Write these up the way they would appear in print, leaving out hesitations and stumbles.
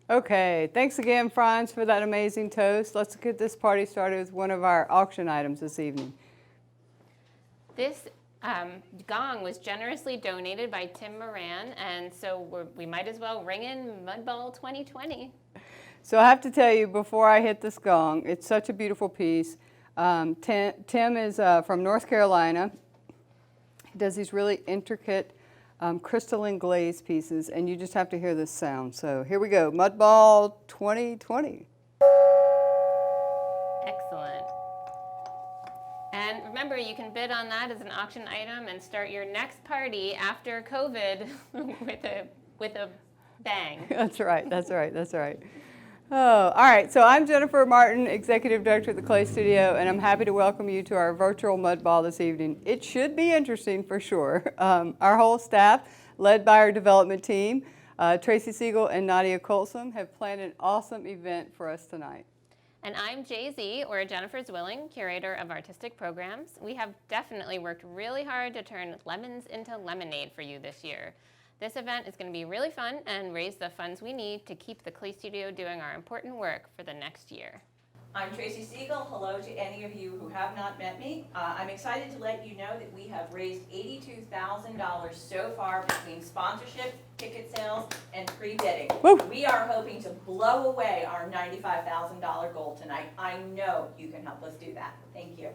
Okay, thanks again, Franz, for that amazing toast. Let's get this party started with one of our auction items this evening. This gong was generously donated by Tim Moran, and so we might as well ring in Mudball 2020. So I have to tell you, before I hit this gong, it's such a beautiful piece. Tim is from North Carolina. He does these really intricate crystalline glaze pieces, and you just have to hear this sound. So here we go, Mudball 2020. Excellent. And remember, you can bid on that as an auction item and start your next party after COVID with a bang. That's right, that's right, that's right. Oh, all right, so I'm Jennifer Martin, Executive Director at the Clay Studio, and I'm happy to welcome you to our virtual mud ball this evening. It should be interesting for sure. Our whole staff, led by our development team, Tracy Siegel and Nadia Colson, have planned an awesome event for us tonight. And I'm Jay-Z, or Jennifer Zwilling, Curator of Artistic Programs. We have definitely worked really hard to turn lemons into lemonade for you this year. This event is going to be really fun and raise the funds we need to keep the Clay Studio doing our important work for the next year. I'm Tracy Siegel. Hello to any of you who have not met me. I'm excited to let you know that we have raised $82,000 so far between sponsorship, ticket sales, and pre-bidding. We are hoping to blow away our $95,000 goal tonight. I know you can help us do that. Thank you.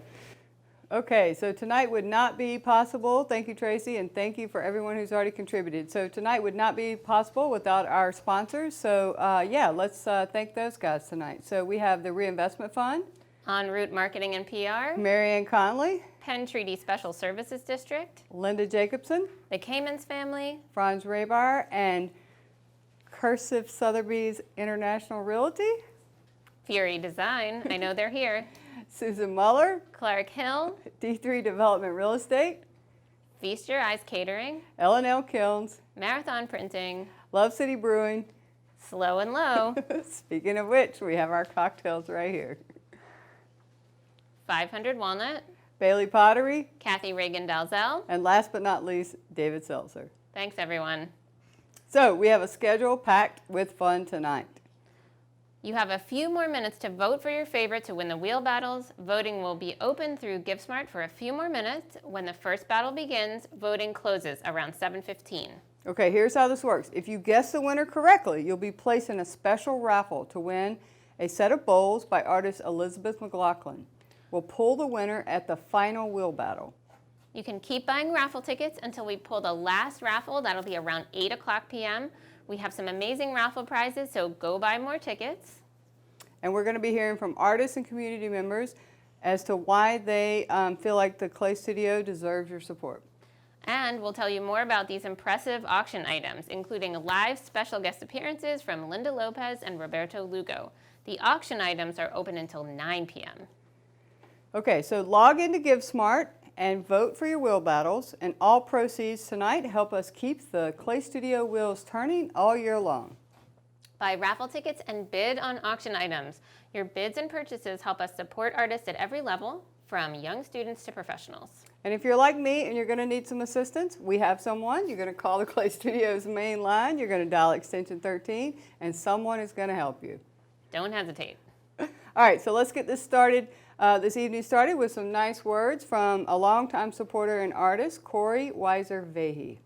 Okay, so tonight would not be possible, thank you Tracy, and thank you for everyone who's already contributed. So tonight would not be possible without our sponsors, so yeah, let's thank those guys tonight. So we have the Reinvestment Fund, En Route Marketing and PR, Marianne Conley, Penn Treaty Special Services District, Linda Jacobson, the Caymans family, Franz Rabar, and Cursive Sotheby's International Realty, Fury Design, I know they're here, Susan Muller, Clark Hill, D3 Development Real Estate, Feast Your Eyes Catering, L&L Kilns, Marathon Printing, Love City Brewing. Slow and Low, Speaking of which, we have our cocktails right here. 500 Walnut, Bailey Pottery, Kathy Reagan Dalzell. and last but not least, David Seltzer. Thanks, everyone. So we have a schedule packed with fun tonight. You have a few more minutes to vote for your favorite to win the wheel battles. Voting will be open through GiveSmart for a few more minutes. When the first battle begins, voting closes around 7:15. Okay, here's how this works. If you guess the winner correctly, you'll be placed in a special raffle to win a set of bowls by artist Elizabeth McLaughlin. We'll pull the winner at the final wheel battle. You can keep buying raffle tickets until we pull the last raffle. That'll be around 8 o'clock p.m. We have some amazing raffle prizes, so go buy more tickets. And we're going to be hearing from artists and community members as to why they feel like the Clay Studio deserves your support. And we'll tell you more about these impressive auction items, including live special guest appearances from Linda Lopez and Roberto Lugo. The auction items are open until 9 p.m. Okay, so log into GiveSmart and vote for your wheel battles, and all proceeds tonight help us keep the Clay Studio wheels turning all year long. Buy raffle tickets and bid on auction items. Your bids and purchases help us support artists at every level, from young students to professionals. And if you're like me and you're going to need some assistance, we have someone. You're going to call the Clay Studios main line, you're going to dial extension 13, and someone is going to help you. Don't hesitate. All right, so let's get this started. This evening started with some nice words from a longtime supporter and artist, Corey Weiser Vehe.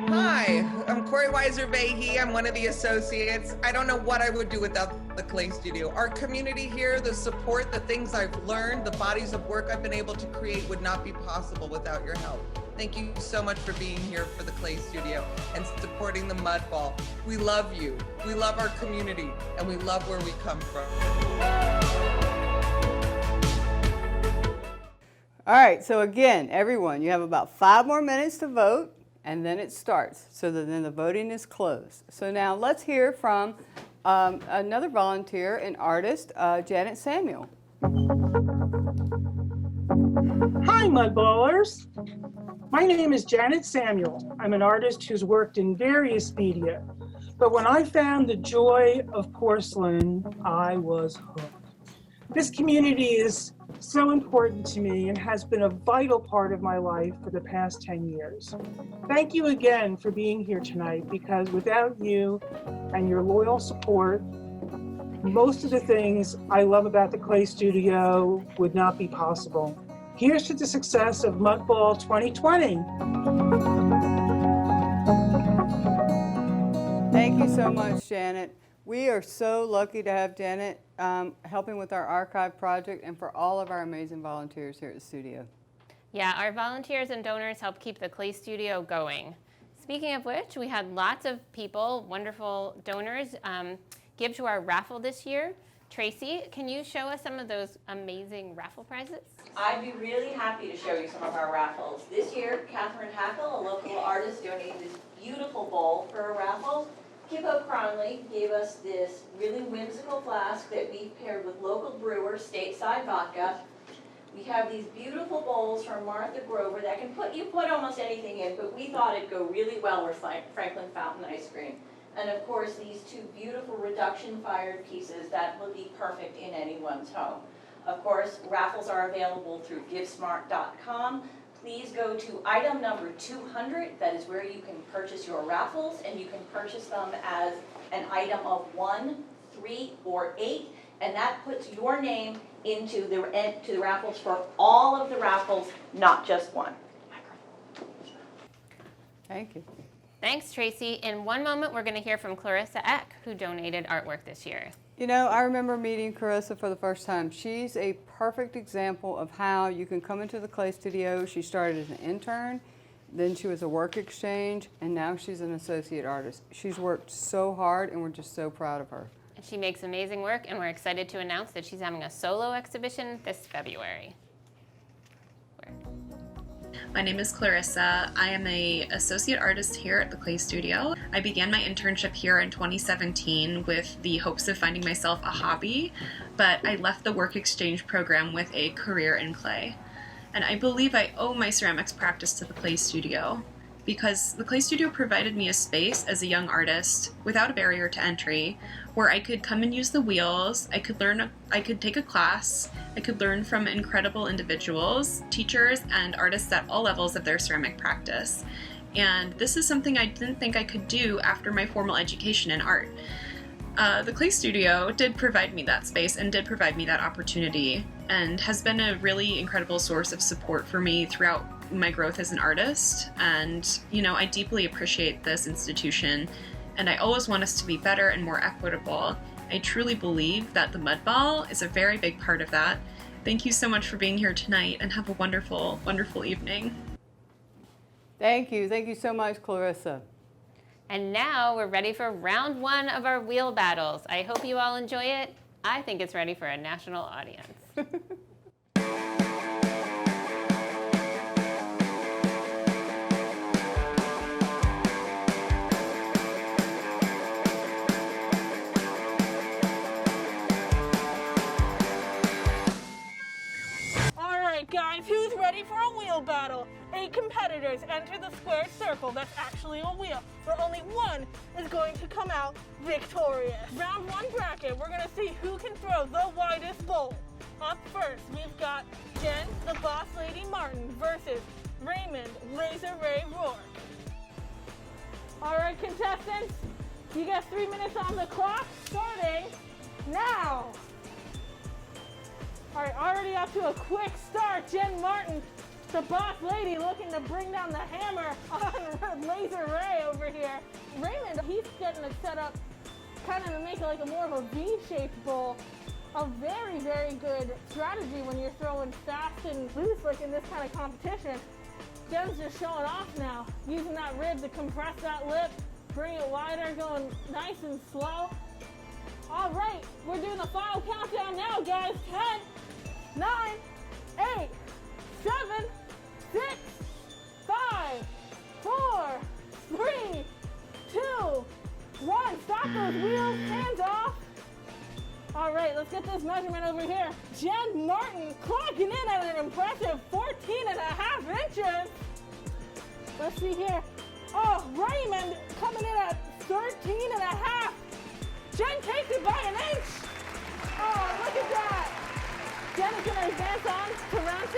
Hi, I'm Corey Weiser Vehe. I'm one of the associates. I don't know what I would do without the Clay Studio. Our community here, the support, the things I've learned, the bodies of work I've been able to create would not be possible without your help. Thank you so much for being here for the Clay Studio and supporting the Mud Ball. We love you. We love our community, and we love where we come from. All right, so again, everyone, you have about 5 more minutes to vote, and then it starts. So then the voting is closed. So now let's hear from another volunteer and artist, Janet Samuel. Hi, Mudballers. My name is Janet Samuel. I'm an artist who's worked in various media, but when I found the joy of porcelain, I was hooked. This community is so important to me and has been a vital part of my life for the past 10 years. Thank you again for being here tonight, because without you and your loyal support, most of the things I love about the Clay Studio would not be possible. Here's to the success of Mudball 2020. Thank you so much, Janet. We are so lucky to have Janet helping with our archive project, and for all of our amazing volunteers here at the studio. Yeah, our volunteers and donors help keep the Clay Studio going. Speaking of which, we had lots of people, wonderful donors, give to our raffle this year. Tracy, can you show us some of those amazing raffle prizes? I'd be really happy to show you some of our raffles. This year, Catherine Hackle, a local artist, donated this beautiful bowl for a raffle. Kippo Cronley gave us this really whimsical flask that we paired with local brewer Stateside Vodka. We have these beautiful bowls from Martha Grover that you put almost anything in, but we thought it'd go really well with Franklin Fountain ice cream. And of course, these two beautiful reduction fired pieces that would be perfect in anyone's home. Of course, raffles are available through givesmart.com. Please go to item number 200. That is where you can purchase your raffles, and you can purchase them as an item of 1, 3, or 8, and that puts your name into the raffles for all of the raffles, not just one. Thank you. Thanks, Tracy. In one moment, we're going to hear from Clarissa Eck, who donated artwork this year. You know, I remember meeting Clarissa for the first time. She's a perfect example of how you can come into the Clay Studio. She started as an intern, then she was a work exchange, and now she's an associate artist. She's worked so hard, and we're just so proud of her. And she makes amazing work, and we're excited to announce that she's having a solo exhibition this February. My name is Clarissa. I am an associate artist here at the Clay Studio. I began my internship here in 2017 with the hopes of finding myself a hobby, but I left the work exchange program with a career in clay. And I believe I owe my ceramics practice to the Clay Studio, because the Clay Studio provided me a space as a young artist without a barrier to entry, where I could come and use the wheels, I could take a class, I could learn from incredible individuals, teachers, and artists at all levels of their ceramic practice. And this is something I didn't think I could do after my formal education in art. The Clay Studio did provide me that space and did provide me that opportunity, and has been a really incredible source of support for me throughout my growth as an artist. And, you know, I deeply appreciate this institution, and I always want us to be better and more equitable. I truly believe that the Mud Ball is a very big part of that. Thank you so much for being here tonight, and have a wonderful, wonderful evening. Thank you. Thank you so much, Clarissa. And now we're ready for round 1 of our wheel battles. I hope you all enjoy it. I think it's ready for a national audience. Guys, who's ready for a wheel battle? 8 competitors enter the squared circle that's actually a wheel, where only one is going to come out victorious. Round 1 bracket, we're gonna see who can throw the widest bowl. Up first, we've got Jen, the Boss Lady Martin, versus Raymond, Laser Ray Rourke. All right, contestants, you got 3 minutes on the clock, starting now. All right, already off to a quick start. Jen Martin, the Boss Lady, looking to bring down the hammer on Laser Ray over here. Raymond, he's getting it set up kind of to make it like a more of a V-shaped bowl. A very, very good strategy when you're throwing fast and loose like in this kind of competition. Jen's just showing off now, using that rib to compress that lip, bring it wider, going nice and slow. All right, we're doing the final countdown now, guys. 10, 9, 8, 7, 6, 5, 4, 3, 2, 1. Stop those wheels, hands off. All right, let's get this measurement over here. Jen Martin clocking in at an impressive 14.5 inches. Let's see here. Oh, Raymond coming in at 13.5. Jen takes it by an inch. Oh, look at that. Jen is going to advance on to round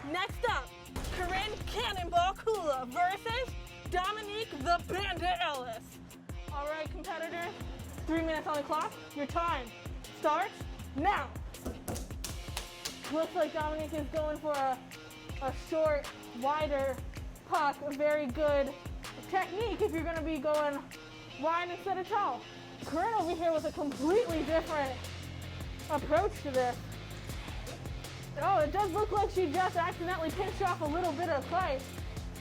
2. Next up, Corinne Cannonball Kula versus Dominique the Panda Ellis. All right, competitors, 3 minutes on the clock. Your time starts now. Looks like Dominique is going for a short, wider puck, a very good technique if you're going to be going wide instead of tall. Corinne over here with a completely different approach to this. Oh, it does look like she just accidentally pinched off a little bit of clay.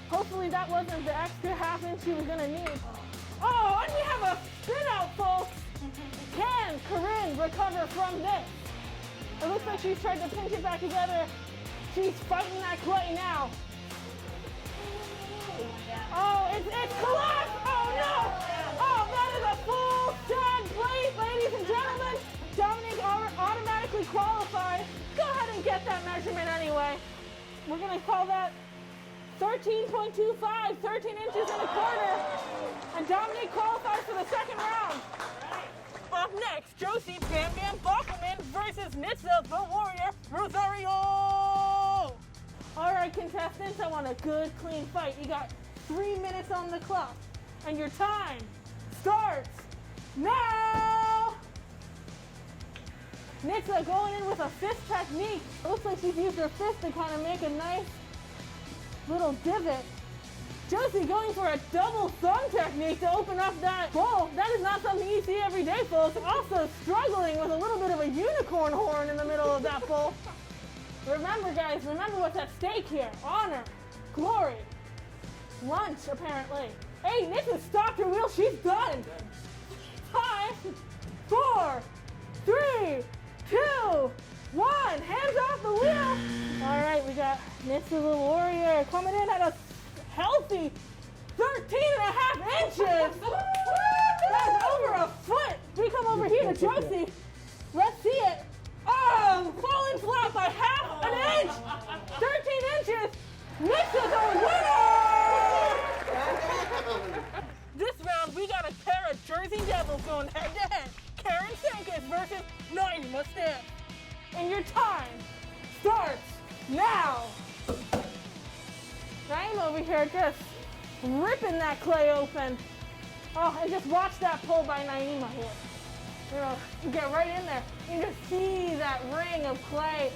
Hopefully that wasn't the extra half inch she was going to need. Oh, and we have a spin out, folks. Can Corinne recover from this? It looks like she's tried to pinch it back together. She's fighting that clay now. Oh, it's collapsed! Oh no! Oh, that is a full tag plate, ladies and gentlemen. Dominique automatically qualifies. Go ahead and get that measurement anyway. We're gonna call that 13.25, 13 inches and a quarter. And Dominique qualifies for the second round. Up next, Josie Bam Bam Bockelman versus Nitsa the Warrior Rosario. All right, contestants, I want a good, clean fight. You got 3 minutes on the clock, and your time starts now. Nitsa going in with a fist technique. It looks like she's used her fist to kind of make a nice little divot. Josie going for a double thumb technique to open up that bowl. That is not something you see every day, folks. Also struggling with a little bit of a unicorn horn in the middle of that bowl. Remember, guys, remember what's at stake here. Honor, glory, lunch, apparently. Hey, Nitsa stopped her wheel. She's done. 5, 4, 3, 2, 1. Hands off the wheel. All right, we got Nitsa the Warrior coming in at a healthy 13.5 inches. That's over a foot. We come over here to Josie. Let's see it. Oh, falling flat by half an inch. 13 inches. Nitsa's a winner. This round, we got a pair of Jersey Devils going head to head. Karen Sankis versus Naima Stiff. And your time starts now. Naima over here just ripping that clay open. Oh, and just watch that pull by Naima here. You know, get right in there. You just see that ring of clay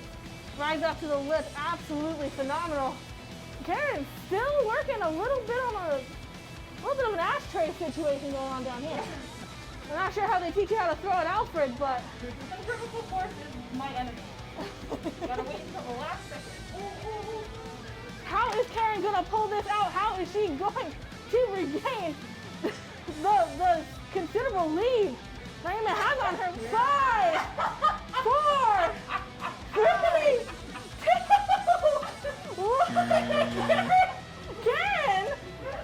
rise up to the lip. Absolutely phenomenal. Karen's still working a little bit of an ashtray situation going on down here. I'm not sure how they teach you how to throw an Alfred, but Centrifugal force is my enemy. Gotta wait until the last second. how is Karen gonna pull this out? How is she going to regain the considerable lead Naima has on her? 5, 4, 3, 2, 1. Karen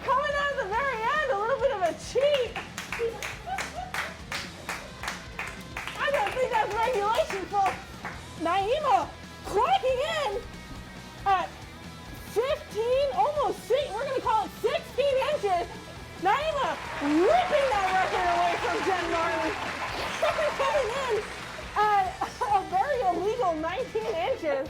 coming out at the very end, a little bit of a cheat. I don't think that's regulation, folks. Naima clocking in at 15, almost 6, we're gonna call it 16 inches. Naima ripping that record away from Jen Martin. Coming in at a very illegal 19 inches.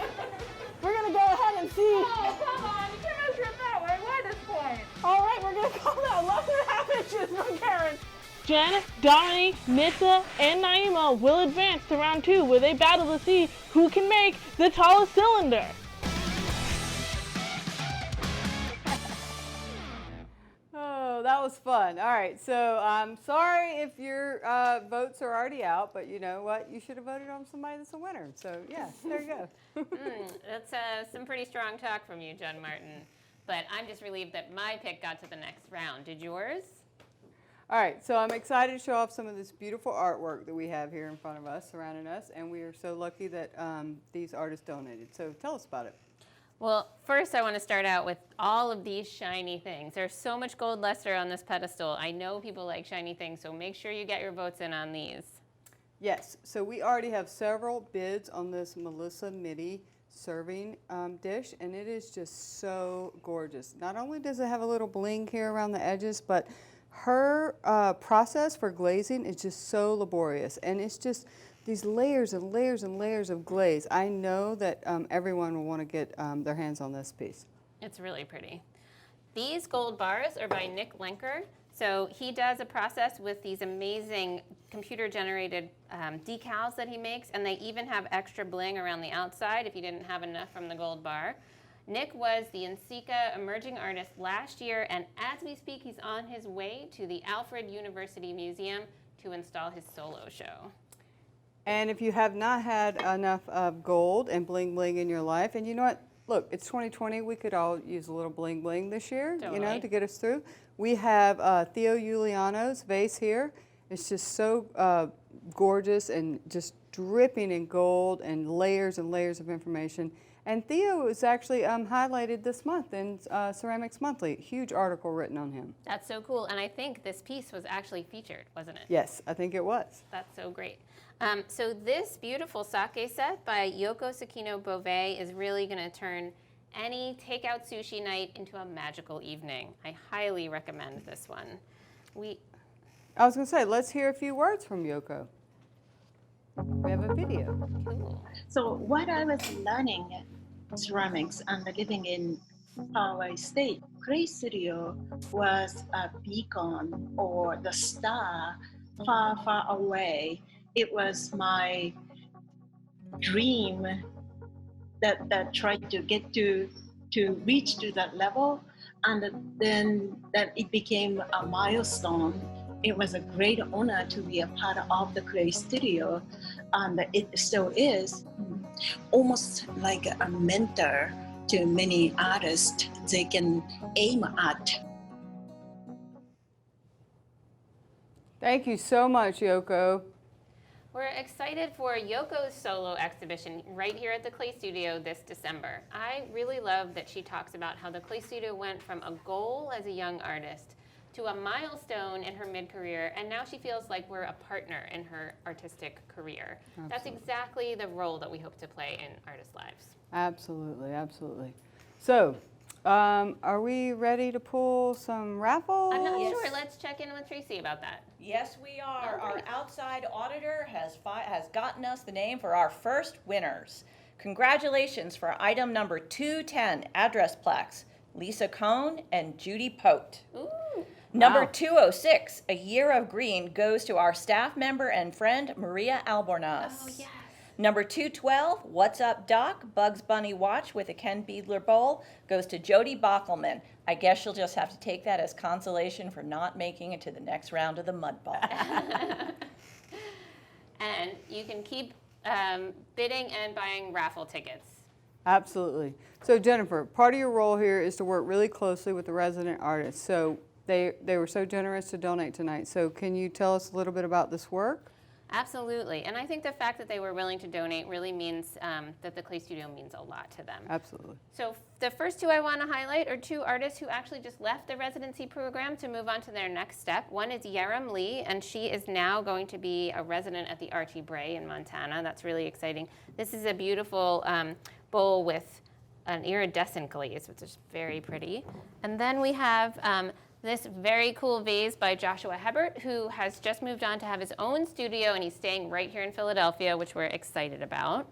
We're gonna go ahead and see. Oh, come on, you can't measure it that way. Why this point? All right, we're gonna call that 11.5 inches from Karen. Jen, Dominique, Nitsa, and Naima will advance to round 2, where they battle to see who can make the tallest cylinder. Oh, that was fun. All right, so I'm sorry if your votes are already out, but you know what? You should have voted on somebody that's a winner. So yeah, there you go. That's some pretty strong talk from you, Jen Martin. But I'm just relieved that my pick got to the next round. Did yours? All right, so I'm excited to show off some of this beautiful artwork that we have here in front of us, surrounding us, and we are so lucky that these artists donated. So tell us about it. Well, first I want to start out with all of these shiny things. There's so much gold luster on this pedestal. I know people like shiny things, so make sure you get your votes in on these. Yes, so we already have several bids on this Melissa Midi serving dish, and it is just so gorgeous. Not only does it have a little bling here around the edges, but her process for glazing is just so laborious, and it's just these layers and layers and layers of glaze. I know that everyone will want to get their hands on this piece. It's really pretty. These gold bars are by Nick Lenker. So he does a process with these amazing computer-generated decals that he makes, and they even have extra bling around the outside if you didn't have enough from the gold bar. Nick was the NCECA Emerging Artist last year, and as we speak, he's on his way to the Alfred University Museum to install his solo show. And if you have not had enough of gold and bling bling in your life, and you know what? Look, it's 2020. We could all use a little bling bling this year, you know, Totally. to get us through. We have Theo Giuliano's vase here. It's just so gorgeous and just dripping in gold and layers of information. And Theo is actually highlighted this month in Ceramics Monthly. Huge article written on him. That's so cool, and I think this piece was actually featured, wasn't it? Yes, I think it was. That's so great. So this beautiful sake set by Yoko Sakino Beauvais is really going to turn any takeout sushi night into a magical evening. I highly recommend this one. I was going to say, let's hear a few words from Yoko. We have a video. Cool. So what I was learning ceramics and living in Hawaii State, Clay Studio was a beacon or the star far, far away. It was my dream that tried to get to reach to that level, and then that it became a milestone. It was a great honor to be a part of the Clay Studio, and it still is almost like a mentor to many artists they can aim at. Thank you so much, Yoko. We're excited for Yoko's solo exhibition right here at the Clay Studio this December. I really love that she talks about how the Clay Studio went from a goal as a young artist to a milestone in her mid-career, and now she feels like we're a partner in her artistic career. Absolutely. That's exactly the role that we hope to play in artists' lives. Absolutely, absolutely. So, are we ready to pull some raffles? I'm not sure. Let's check in with Tracy about that. Yes, we are. Oh, Our great. outside auditor has gotten us the name for our first winners. Congratulations for item number 210, address plaques, Lisa Cohn and Judy Pote. Ooh. Number Wow. 206, A Year of Green, goes to our staff member and friend, Maria Albornoz. Oh, yes. Number 212, What's Up Doc, Bugs Bunny Watch with a Ken Beadler bowl, goes to Jody Bockelman. I guess you'll just have to take that as consolation for not making it to the next round of the mud ball. And you can keep bidding and buying raffle tickets. Absolutely. So Jennifer, part of your role here is to work really closely with the resident artists. So they were so generous to donate tonight. So can you tell us a little bit about this work? Absolutely. And I think the fact that they were willing to donate really means that the Clay Studio means a lot to them. Absolutely. So the first two I want to highlight are two artists who actually just left the residency program to move on to their next step. One is Yarum Lee, and she is now going to be a resident at the Archie Bray in Montana. That's really exciting. This is a beautiful bowl with an iridescent glaze, which is very pretty. And then we have this very cool vase by Joshua Hebert, who has just moved on to have his own studio, and he's staying right here in Philadelphia, which we're excited about.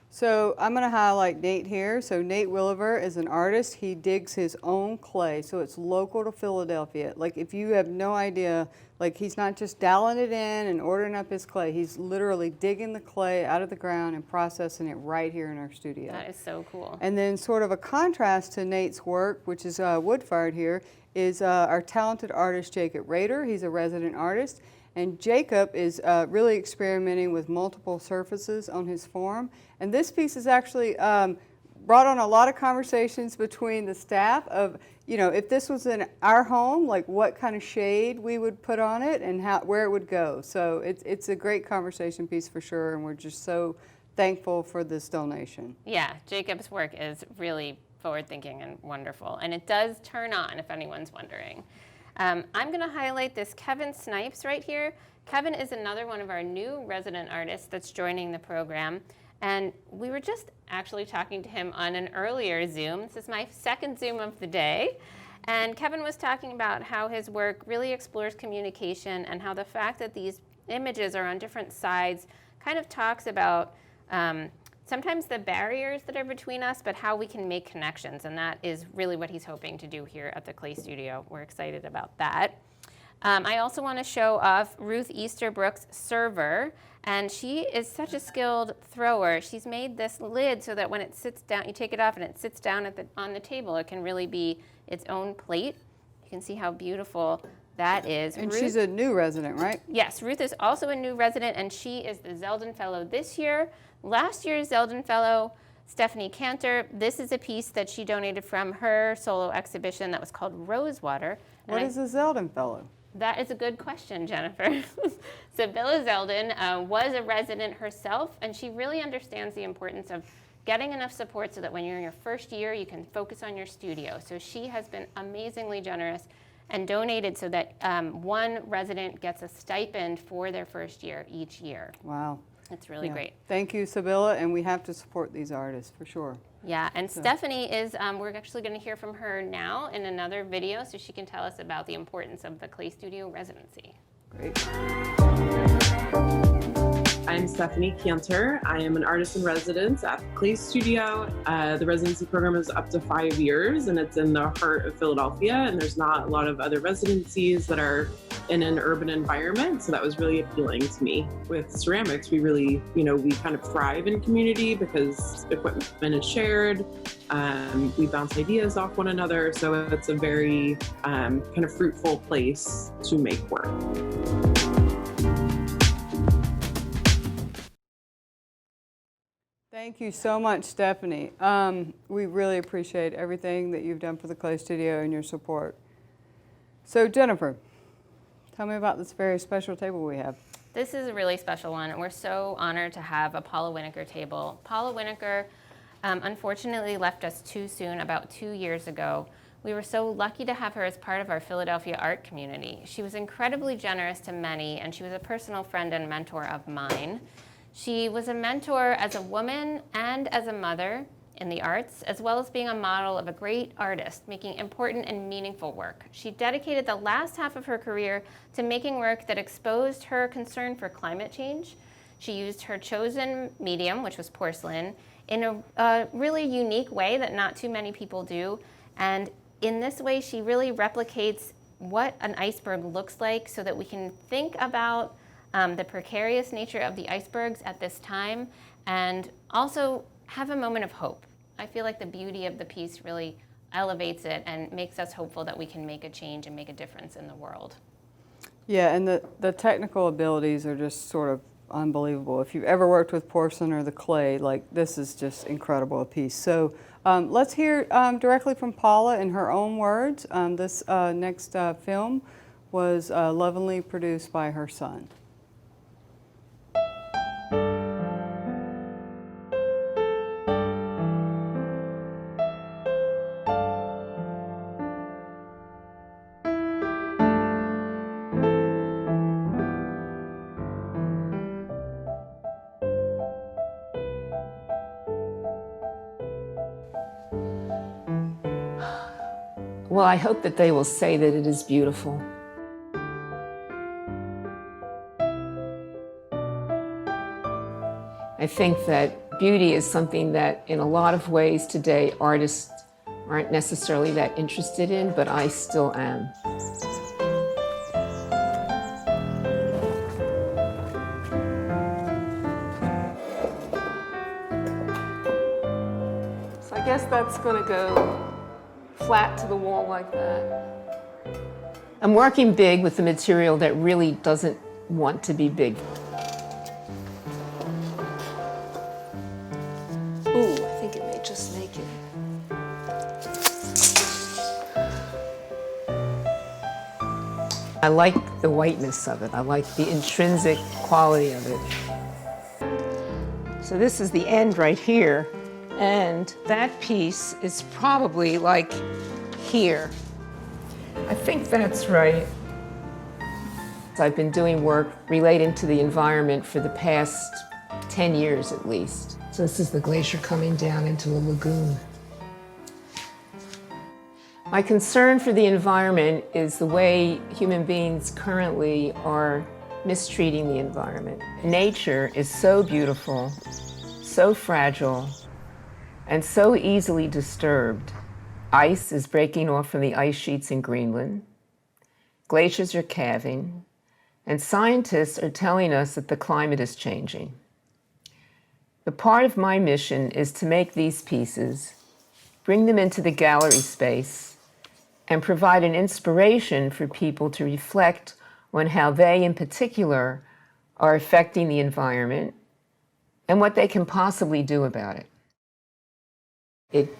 So I'm going to highlight Nate here. So Nate Williver is an artist. He digs his own clay, so it's local to Philadelphia. Like if you have no idea, like he's not just dialing it in and ordering up his clay. He's literally digging the clay out of the ground and processing it right here in our studio. That is so cool. And then sort of a contrast to Nate's work, which is wood-fired here, is our talented artist Jacob Rader. He's a resident artist. And Jacob is really experimenting with multiple surfaces on his form. And this piece has actually brought on a lot of conversations between the staff of, you know, if this was in our home, like what kind of shade we would put on it and where it would go. So it's a great conversation piece for sure, and we're just so thankful for this donation. Yeah, Jacob's work is really forward-thinking and wonderful, and it does turn on if anyone's wondering. I'm going to highlight this Kevin Snipes right here. Kevin is another one of our new resident artists that's joining the program, and we were just actually talking to him on an earlier Zoom. This is my second Zoom of the day, and Kevin was talking about how his work really explores communication and how the fact that these images are on different sides kind of talks about sometimes the barriers that are between us, but how we can make connections, and that is really what he's hoping to do here at the Clay Studio. We're excited about that. I also want to show off Ruth Easterbrook's server, and she is such a skilled thrower. She's made this lid so that when it sits down, you take it off and it sits down on the table. It can really be its own plate. You can see how beautiful that is. And Ruth, she's a new resident, right? yes, Ruth is also a new resident, and she is the Zeldin Fellow this year. Last year's Zeldin Fellow, Stephanie Cantor, this is a piece that she donated from her solo exhibition that was called Rosewater. What is a Zeldin Fellow? That is a good question, Jennifer. Sibylla Zeldin was a resident herself, and she really understands the importance of getting enough support so that when you're in your first year, you can focus on your studio. So she has been amazingly generous and donated so that one resident gets a stipend for their first year each year. Wow. It's really great. Thank you, Sibylla, and we have to support these artists for sure. Yeah, and Stephanie is, we're actually going to hear from her now in another video so she can tell us about the importance of the Clay Studio residency. Great. I'm Stephanie Cantor. I am an artist in residence at the Clay Studio. The residency program is up to 5 years, and it's in the heart of Philadelphia, and there's not a lot of other residencies that are in an urban environment, so that was really appealing to me. With ceramics, we really, we kind of thrive in community because equipment is shared. We bounce ideas off one another, so it's a very kind of fruitful place to make work. Thank you so much, Stephanie. We really appreciate everything that you've done for the Clay Studio and your support. So Jennifer, tell me about this very special table we have. This is a really special one, and we're so honored to have a Paula Whitaker table. Paula Whitaker unfortunately left us too soon about 2 years ago. We were so lucky to have her as part of our Philadelphia art community. She was incredibly generous to many, and she was a personal friend and mentor of mine. She was a mentor as a woman and as a mother in the arts, as well as being a model of a great artist, making important and meaningful work. She dedicated the last half of her career to making work that exposed her concern for climate change. She used her chosen medium, which was porcelain, in a really unique way that not too many people do. And in this way, she really replicates what an iceberg looks like so that we can think about the precarious nature of the icebergs at this time, and also have a moment of hope. I feel like the beauty of the piece really elevates it and makes us hopeful that we can make a change and make a difference in the world. Yeah, and the technical abilities are just sort of unbelievable. If you've ever worked with porcelain or the clay, like this is just incredible a piece. So let's hear directly from Paula in her own words. This next film was lovingly produced by her son. Well, I hope that they will say that it is beautiful. I think that beauty is something that in a lot of ways today artists aren't necessarily that interested in, but I still am. So I guess that's going to go flat to the wall like that. I'm working big with the material that really doesn't want to be big. Ooh, I think it may just make it. I like the whiteness of it. I like the intrinsic quality of it. So this is the end right here. And that piece is probably like here. I think that's right. I've been doing work relating to the environment for the past 10 years at least. So this is the glacier coming down into a lagoon. My concern for the environment is the way human beings currently are mistreating the environment. Nature is so beautiful, so fragile, and so easily disturbed. Ice is breaking off from the ice sheets in Greenland. Glaciers are calving, and scientists are telling us that the climate is changing. The part of my mission is to make these pieces, bring them into the gallery space, and provide an inspiration for people to reflect on how they, in particular, are affecting the environment and what they can possibly do about it. It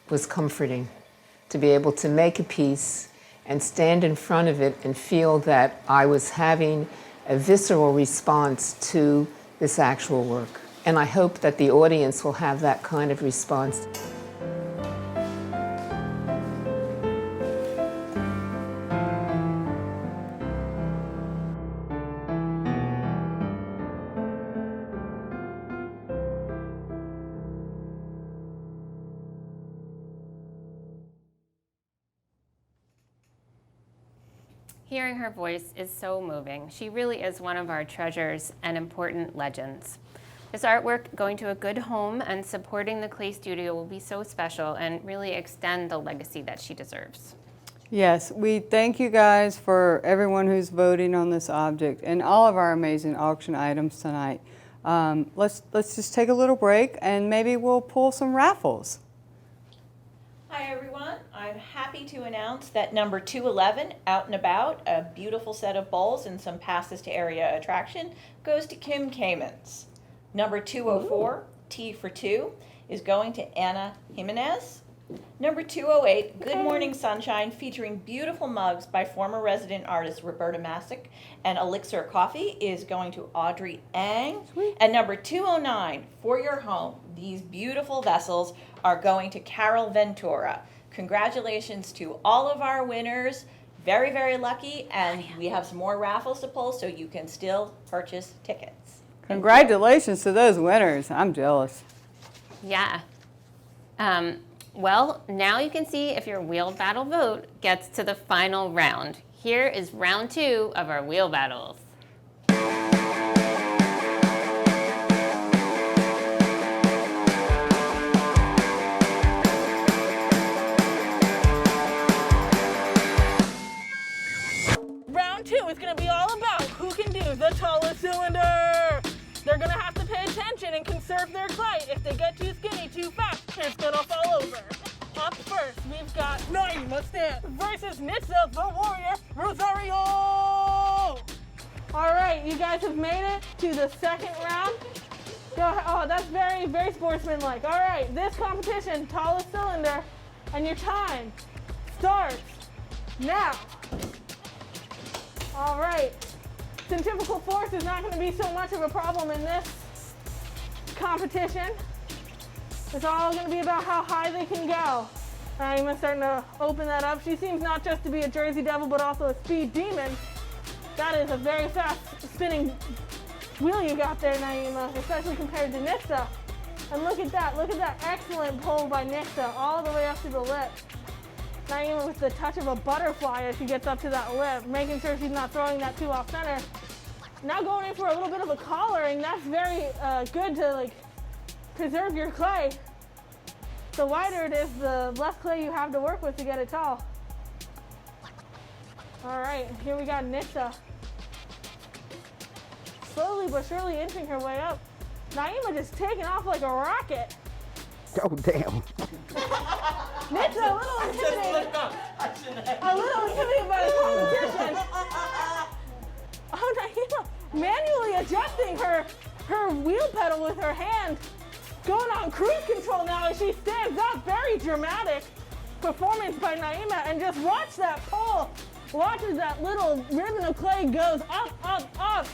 was comforting to be able to make a piece and stand in front of it and feel that I was having a visceral response to this actual work. And I hope that the audience will have that kind of response. Hearing her voice is so moving. She really is one of our treasures and important legends. This artwork going to a good home and supporting the Clay Studio will be so special and really extend the legacy that she deserves. Yes, we thank you guys for everyone who's voting on this object and all of our amazing auction items tonight. Let's just take a little break and maybe we'll pull some raffles. Hi everyone, I'm happy to announce that number 211, Out and About, a beautiful set of bowls and some passes to area attraction, goes to Kim Kamens. Number 204, Tea for Two, is going to Anna Jimenez. Number 208, Good Morning Sunshine, featuring beautiful mugs by former resident artist Roberta Masick and Elixir Coffee, is going to Audrey Ang. And number 209, For Your Home, these beautiful vessels are going to Carol Ventura. Congratulations to all of our winners. Very, very lucky, and we have some more raffles to pull, so you can still purchase tickets. Congratulations to those winners. I'm jealous. Yeah. Well, now you can see if your wheel battle vote gets to the final round. Here is round 2 of our wheel battles. Round 2 is going to be all about who can do the tallest cylinder. They're going to have to pay attention and conserve their clay. If they get too skinny too fast, it's going to fall over. Up first, we've got Naima versus Nitsa the Warrior Rosario. All right, you guys have made it to the second round. Go ahead. Oh, that's very, very sportsmanlike. All right, this competition, tallest cylinder, and your time starts now. All right. Centrifugal force is not going to be so much of a problem in this competition. It's all going to be about how high they can go. I'm starting to open that up. She seems not just to be a Jersey Devil, but also a speed demon. That is a very fast spinning wheel you got there, Naima, especially compared to Nitsa. And look at that excellent pull by Nitsa, all the way up to the lip. Naima with the touch of a butterfly as she gets up to that lip, making sure she's not throwing that too off center. Now going in for a little bit of a collaring, that's very good to preserve your clay. The wider it is, the less clay you have to work with to get it tall. All right, here we got Nitsa. Slowly but surely inching her way up. Naima just taking off like a rocket. Oh, damn. Nitsa, a little intimidated. A little intimidated by the competition. Oh, Naima manually adjusting her wheel pedal with her hand. Going on cruise control now as she stands up. Very dramatic performance by Naima. And just watch that pull. Watch as that little ribbon of clay goes up, up, up.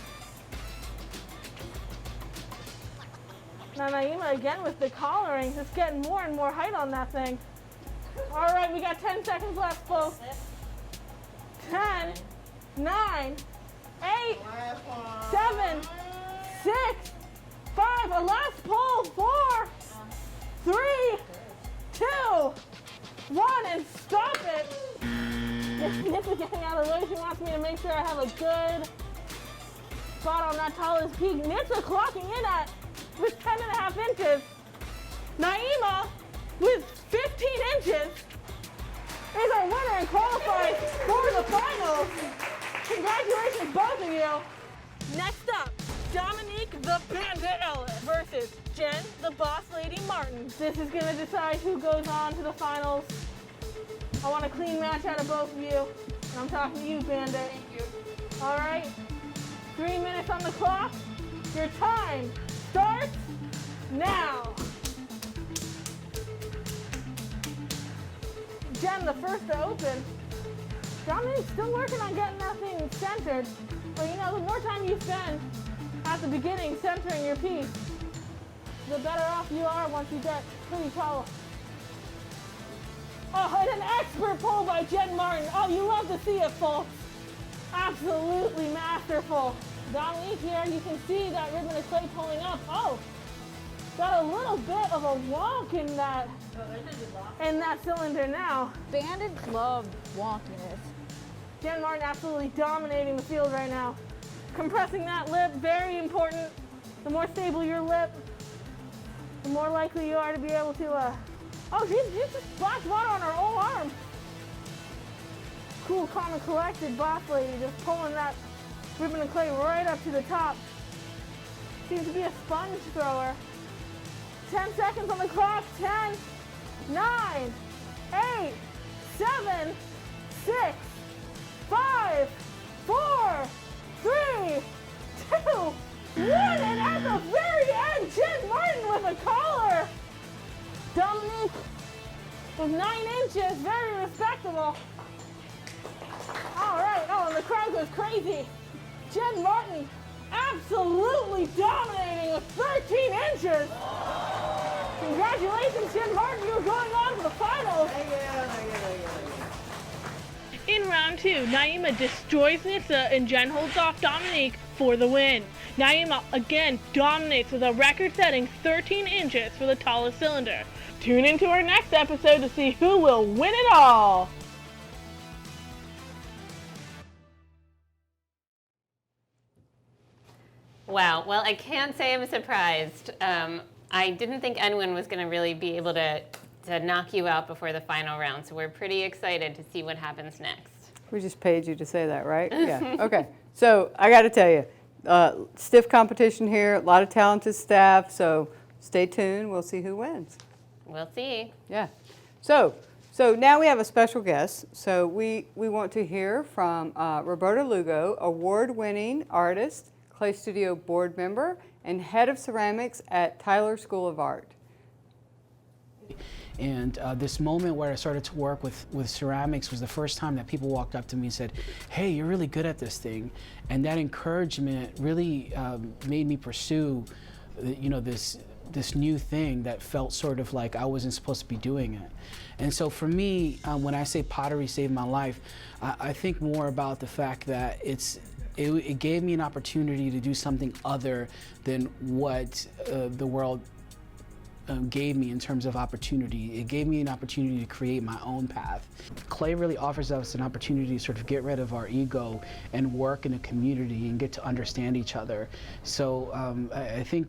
Now Naima again with the collaring, just getting more and more height on that thing. All right, we got 10 seconds left, folks. 10, 9, 8, 7, 6, 5, a last pull, 4, 3, 2, 1, and stop it. Nitsa getting out of the way. She wants me to make sure I have a good spot on that tallest peak. Nitsa clocking in at with 10.5 inches. Naima with 15 inches is our winner and qualifies for the finals. Congratulations, both of you. Next up, Dominique the Panda Ellis versus Jen the Boss Lady Martin. This is gonna decide who goes on to the finals. I want a clean match out of both of you. And I'm talking to you, Panda. Thank you. All right, 3 minutes on the clock. Your time starts now. Jen, the first to open. Dominique's still working on getting that thing centered. But you know, the more time you spend at the beginning centering your piece, the better off you are once you get pretty tall. Oh, and an expert pull by Jen Martin. Oh, you love to see it, folks. Absolutely masterful. Dominique here, you can see that ribbon of clay pulling up. Oh, got a little bit of a wonk in that cylinder now. Bandits love wonkiness. Jen Martin absolutely dominating the field right now. Compressing that lip, very important. The more stable your lip, the more likely you are to be able to, oh, she's just splashed water on her whole arm. Cool, calm, and collected boss lady, just pulling that ribbon of clay right up to the top. Seems to be a sponge thrower. 10 seconds on the clock. 10, 9, 8, 7, 6, 5, 4, 3, 2, 1, and at the very end, Jen Martin with a collar. Dominique with 9 inches, very respectable. All right, oh, and the crowd goes crazy. Jen Martin absolutely dominating with 13 inches. Congratulations, Jen Martin, you're going on to the finals. In round 2, Naima destroys Nitsa and Jen holds off Dominique for the win. Naima again dominates with a record-setting 13 inches for the tallest cylinder. Tune into our next episode to see who will win it all. Wow, well, I can't say I'm surprised. I didn't think anyone was going to really be able to knock you out before the final round, so we're pretty excited to see what happens next. We just paid you to say that, right? Yeah, okay. So I got to tell you, stiff competition here, a lot of talented staff, so stay tuned. We'll see who wins. We'll see. Yeah. So now we have a special guest. So we want to hear from Roberta Lugo, award-winning artist, Clay Studio board member, and head of ceramics at Tyler School of Art. And this moment where I started to work with ceramics was the first time that people walked up to me and said, hey, you're really good at this thing. And that encouragement really made me pursue, this new thing that felt sort of like I wasn't supposed to be doing it. And so for me, when I say pottery saved my life, I think more about the fact that it gave me an opportunity to do something other than what the world gave me in terms of opportunity. It gave me an opportunity to create my own path. Clay really offers us an opportunity to sort of get rid of our ego and work in a community and get to understand each other. So I think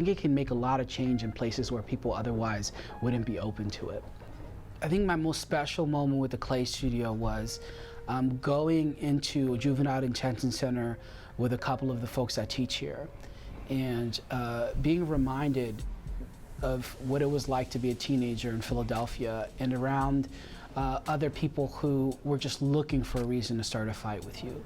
it can make a lot of change in places where people otherwise wouldn't be open to it. I think my most special moment with the Clay Studio was going into a juvenile detention center with a couple of the folks I teach here, and being reminded of what it was like to be a teenager in Philadelphia and around other people who were just looking for a reason to start a fight with you.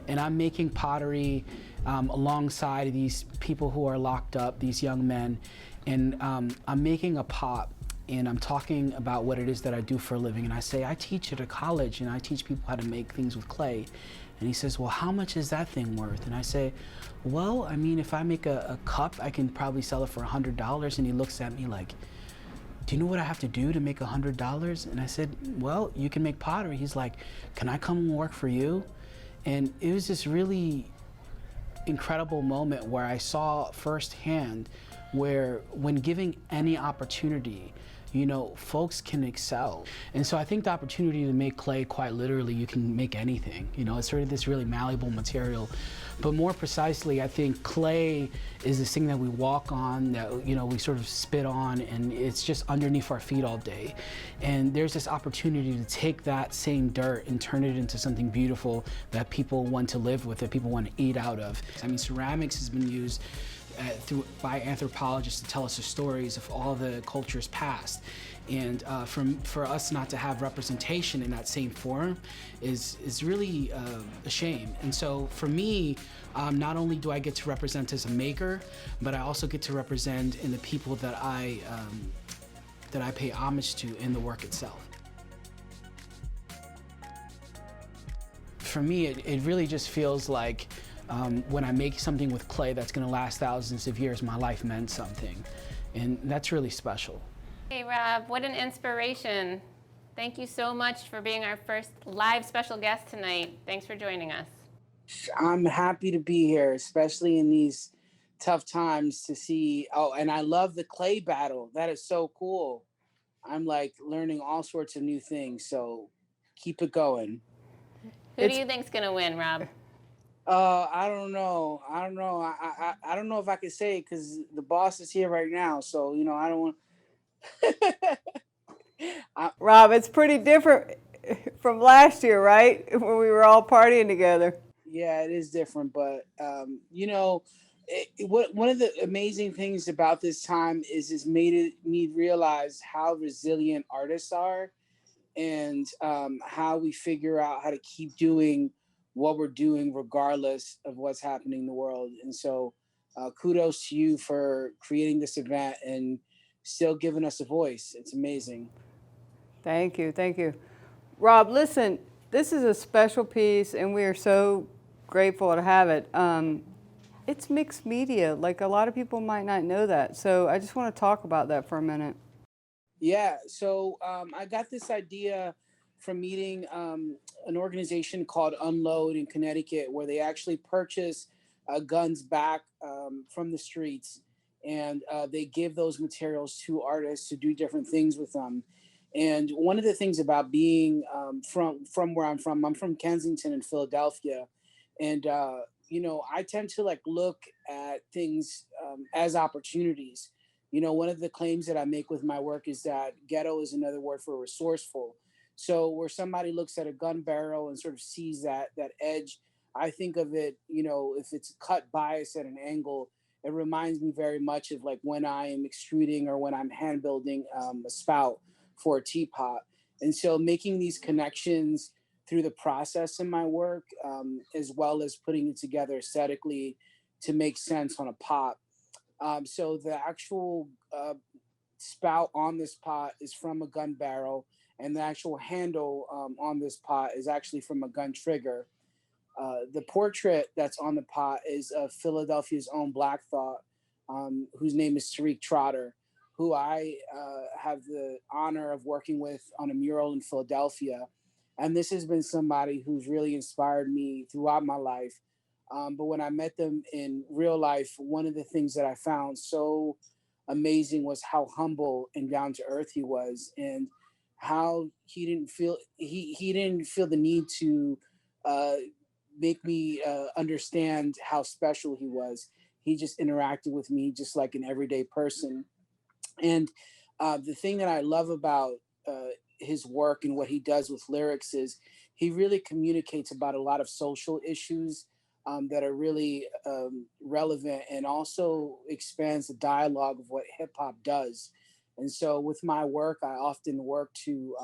And I'm making pottery alongside these people who are locked up, these young men, and I'm making a pot, and I'm talking about what it is that I do for a living. And I say, I teach at a college and I teach people how to make things with clay. And he says, well, how much is that thing worth? And I say, well, I mean, if I make a cup, I can probably sell it for $100. And he looks at me like, do you know what I have to do to make $100? And I said, well, you can make pottery. He's like, can I come and work for you? And it was this really incredible moment where I saw firsthand where when giving any opportunity, folks can excel. And so I think the opportunity to make clay, quite literally, you can make anything. It's sort of this really malleable material. But more precisely, I think clay is this thing that we walk on, that we sort of spit on, and it's just underneath our feet all day. And there's this opportunity to take that same dirt and turn it into something beautiful that people want to live with, that people want to eat out of. Ceramics has been used by anthropologists to tell us the stories of all the cultures past. And for us not to have representation in that same form is really a shame. And so for me, not only do I get to represent as a maker, but I also get to represent in the people that I pay homage to in the work itself. For me, it really just feels like when I make something with clay that's going to last thousands of years, my life meant something. And that's really special. Hey, Rob, what an inspiration. Thank you so much for being our first live special guest tonight. Thanks for joining us. I'm happy to be here, especially in these tough times to see. Oh, and I love the clay battle. That is so cool. I'm like learning all sorts of new things. So keep it going. Who do you think's going to win, Rob? I don't know. I don't know if I can say it because the boss is here right now. So, I don't want. Rob, it's pretty different from last year, right? When we were all partying together. Yeah, it is different. But, one of the amazing things about this time is it's made me realize how resilient artists are and how we figure out how to keep doing what we're doing regardless of what's happening in the world. And so kudos to you for creating this event and still giving us a voice. It's amazing. Thank you. Thank you. Rob, listen, this is a special piece and we are so grateful to have it. It's mixed media. Like, a lot of people might not know that. So I just want to talk about that for a minute. Yeah. So I got this idea from meeting an organization called Unload in Connecticut, where they actually purchase guns back from the streets, and they give those materials to artists to do different things with them. And one of the things about being from where I'm from Kensington in Philadelphia, and I tend to look at things as opportunities. One of the claims that I make with my work is that ghetto is another word for resourceful. So where somebody looks at a gun barrel and sort of sees that edge, I think of it, if it's cut bias at an angle, it reminds me very much of when I am extruding or when I'm hand building a spout for a teapot. And so making these connections through the process in my work, as well as putting it together aesthetically to make sense on a pot. So the actual spout on this pot is from a gun barrel, and the actual handle on this pot is actually from a gun trigger. The portrait that's on the pot is of Philadelphia's own Black Thought, whose name is Sarik Trotter, who I have the honor of working with on a mural in Philadelphia. And this has been somebody who's really inspired me throughout my life. But when I met them in real life, one of the things that I found so amazing was how humble and down to earth he was, and how he didn't feel the need to make me understand how special he was. He just interacted with me just like an everyday person. And the thing that I love about his work and what he does with lyrics is he really communicates about a lot of social issues that are really relevant, and also expands the dialogue of what hip hop does. And so with my work, I often work to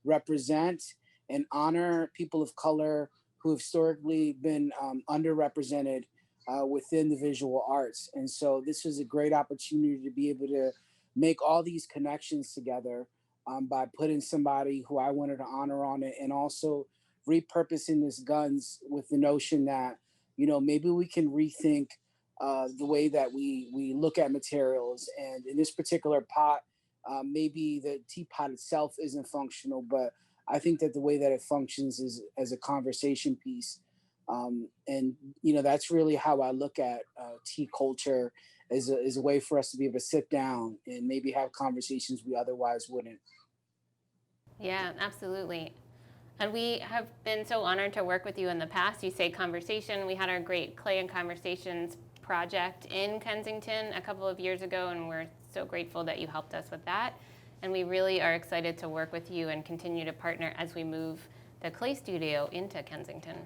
represent and honor people of color who have historically been underrepresented within the visual arts. And so this was a great opportunity to be able to make all these connections together by putting somebody who I wanted to honor on it, and also repurposing this guns with the notion that, maybe we can rethink the way that we look at materials. And in this particular pot, maybe the teapot itself isn't functional, but I think that the way that it functions is as a conversation piece. And that's really how I look at tea culture is a way for us to be able to sit down and maybe have conversations we otherwise wouldn't. Yeah, absolutely. And we have been so honored to work with you in the past. You say conversation. We had our great Clay and Conversations project in Kensington a couple of years ago, and we're so grateful that you helped us with that. And we really are excited to work with you and continue to partner as we move the Clay Studio into Kensington.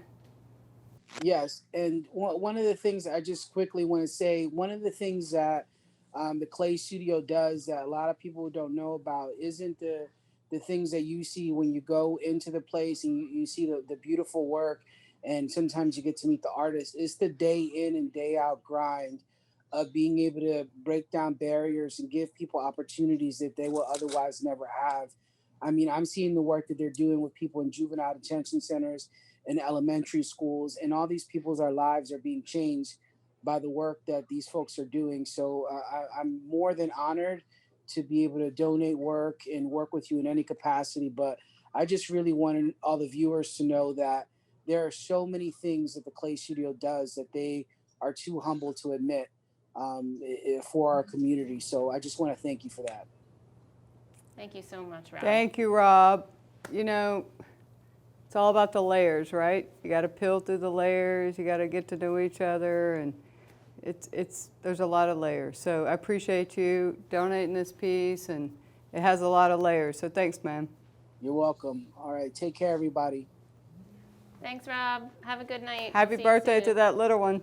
Yes, and one of the things I just quickly want to say, one of the things that the Clay Studio does that a lot of people don't know about isn't the things that you see when you go into the place and you see the beautiful work, and sometimes you get to meet the artists. It's the day in and day out grind of being able to break down barriers and give people opportunities that they will otherwise never have. I mean, I'm seeing the work that they're doing with people in juvenile detention centers and elementary schools, and all these people's lives are being changed by the work that these folks are doing. So I'm more than honored to be able to donate work and work with you in any capacity. But I just really wanted all the viewers to know that there are so many things that the Clay Studio does that they are too humble to admit for our community. So I just want to thank you for that. Thank you so much, Rob. Thank you, Rob. You know, it's all about the layers, right? You got to peel through the layers. You got to get to know each other, and there's a lot of layers. So I appreciate you donating this piece, and it has a lot of layers. So thanks, man. You're welcome. All right, take care, everybody. Thanks, Rob. Have a good night. Happy See you birthday to soon. that little one.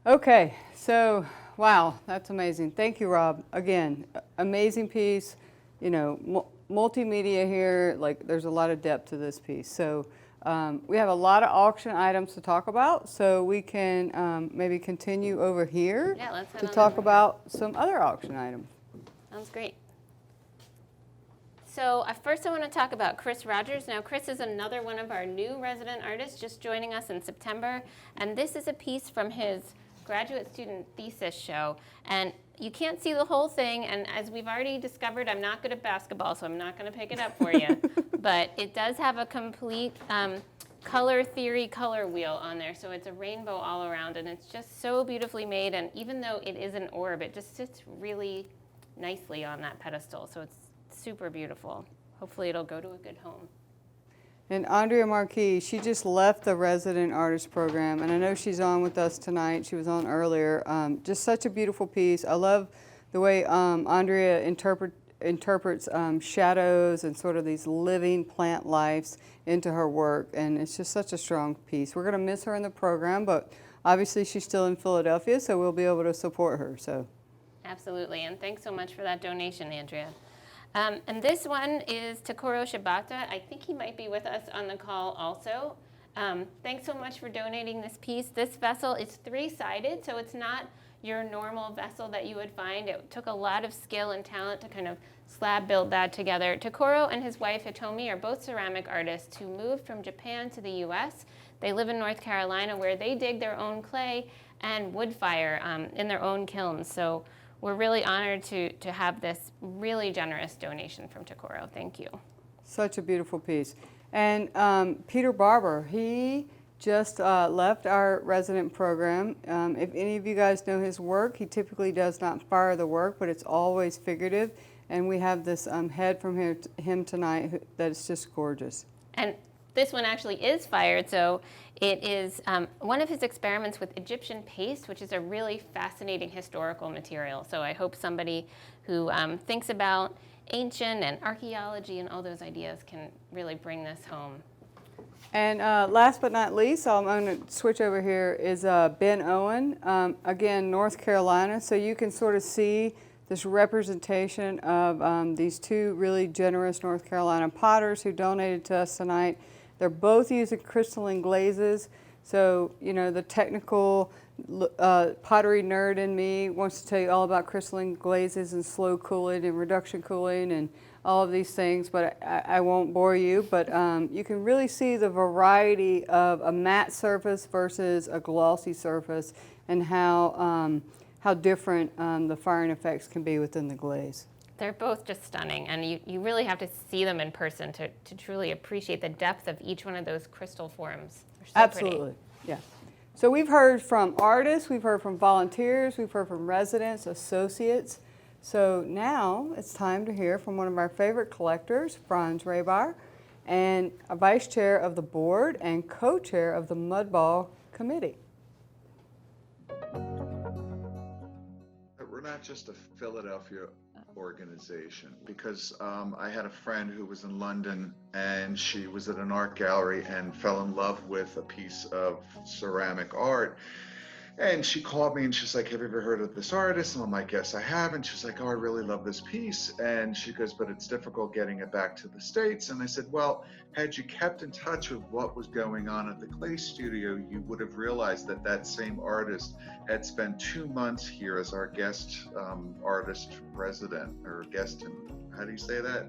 Okay, so wow, that's amazing. Thank you, Rob. Again, amazing piece. You know, multimedia here, like there's a lot of depth to this piece. So we have a lot of auction items to talk about, so we can maybe continue over here to talk about some other auction items. Sounds great. So first I want to talk about Chris Rogers. Now Chris is another one of our new resident artists just joining us in September, and this is a piece from his graduate student thesis show. And you can't see the whole thing, and as we've already discovered, I'm not good at basketball, so I'm not going to pick it up for you. But it does have a complete color theory color wheel on there, so it's a rainbow all around, and it's just so beautifully made. And even though it is an orb, it just sits really nicely on that pedestal, so it's super beautiful. Hopefully it'll go to a good home. And Andrea Marquis, she just left the resident artist program, and I know she's on with us tonight. She was on earlier. Just such a beautiful piece. I love the way Andrea interprets shadows and sort of these living plant lives into her work, and it's just such a strong piece. We're going to miss her in the program, but obviously she's still in Philadelphia, so we'll be able to support her. So, absolutely, and thanks so much for that donation, Andrea. And this one is Takuro Shabata. I think he might be with us on the call also. Thanks so much for donating this piece. This vessel is 3-sided, so it's not your normal vessel that you would find. It took a lot of skill and talent to kind of slab build that together. Takuro and his wife Hitomi are both ceramic artists who moved from Japan to the US. They live in North Carolina, where they dig their own clay and wood fire in their own kilns. So we're really honored to have this really generous donation from Takuro. Thank you. such a beautiful piece. And Peter Barber, he just left our resident program. If any of you guys know his work, he typically does not fire the work, but it's always figurative. And we have this head from him tonight that is just gorgeous. And this one actually is fired, so it is one of his experiments with Egyptian paste, which is a really fascinating historical material. So I hope somebody who thinks about ancient and archaeology and all those ideas can really bring this home. And last but not least, I'm going to switch over here, is Ben Owen, again, North Carolina. So you can sort of see this representation of these two really generous North Carolina potters who donated to us tonight. They're both using crystalline glazes. So, you know, the technical pottery nerd in me wants to tell you all about crystalline glazes and slow cooling and reduction cooling and all of these things, but I won't bore you. But you can really see the variety of a matte surface versus a glossy surface and how different the firing effects can be within the glaze. They're both just stunning, and you really have to see them in person to truly appreciate the depth of each one of those crystal forms. They're so Absolutely, pretty. yeah. So we've heard from artists, we've heard from volunteers, we've heard from residents, associates. So now it's time to hear from one of our favorite collectors, Franz Rabar, and a vice chair of the board and co-chair of the Mudball Committee. We're not just a Philadelphia organization, because I had a friend who was in London and she was at an art gallery and fell in love with a piece of ceramic art. And she called me and she's like, have you ever heard of this artist? And I'm like, yes, I have. And she's like, oh, I really love this piece. And she goes, but it's difficult getting it back to the States. And I said, well, had you kept in touch with what was going on at the Clay Studio, you would have realized that that same artist had spent 2 months here as our guest artist resident, or guest, how do you say that?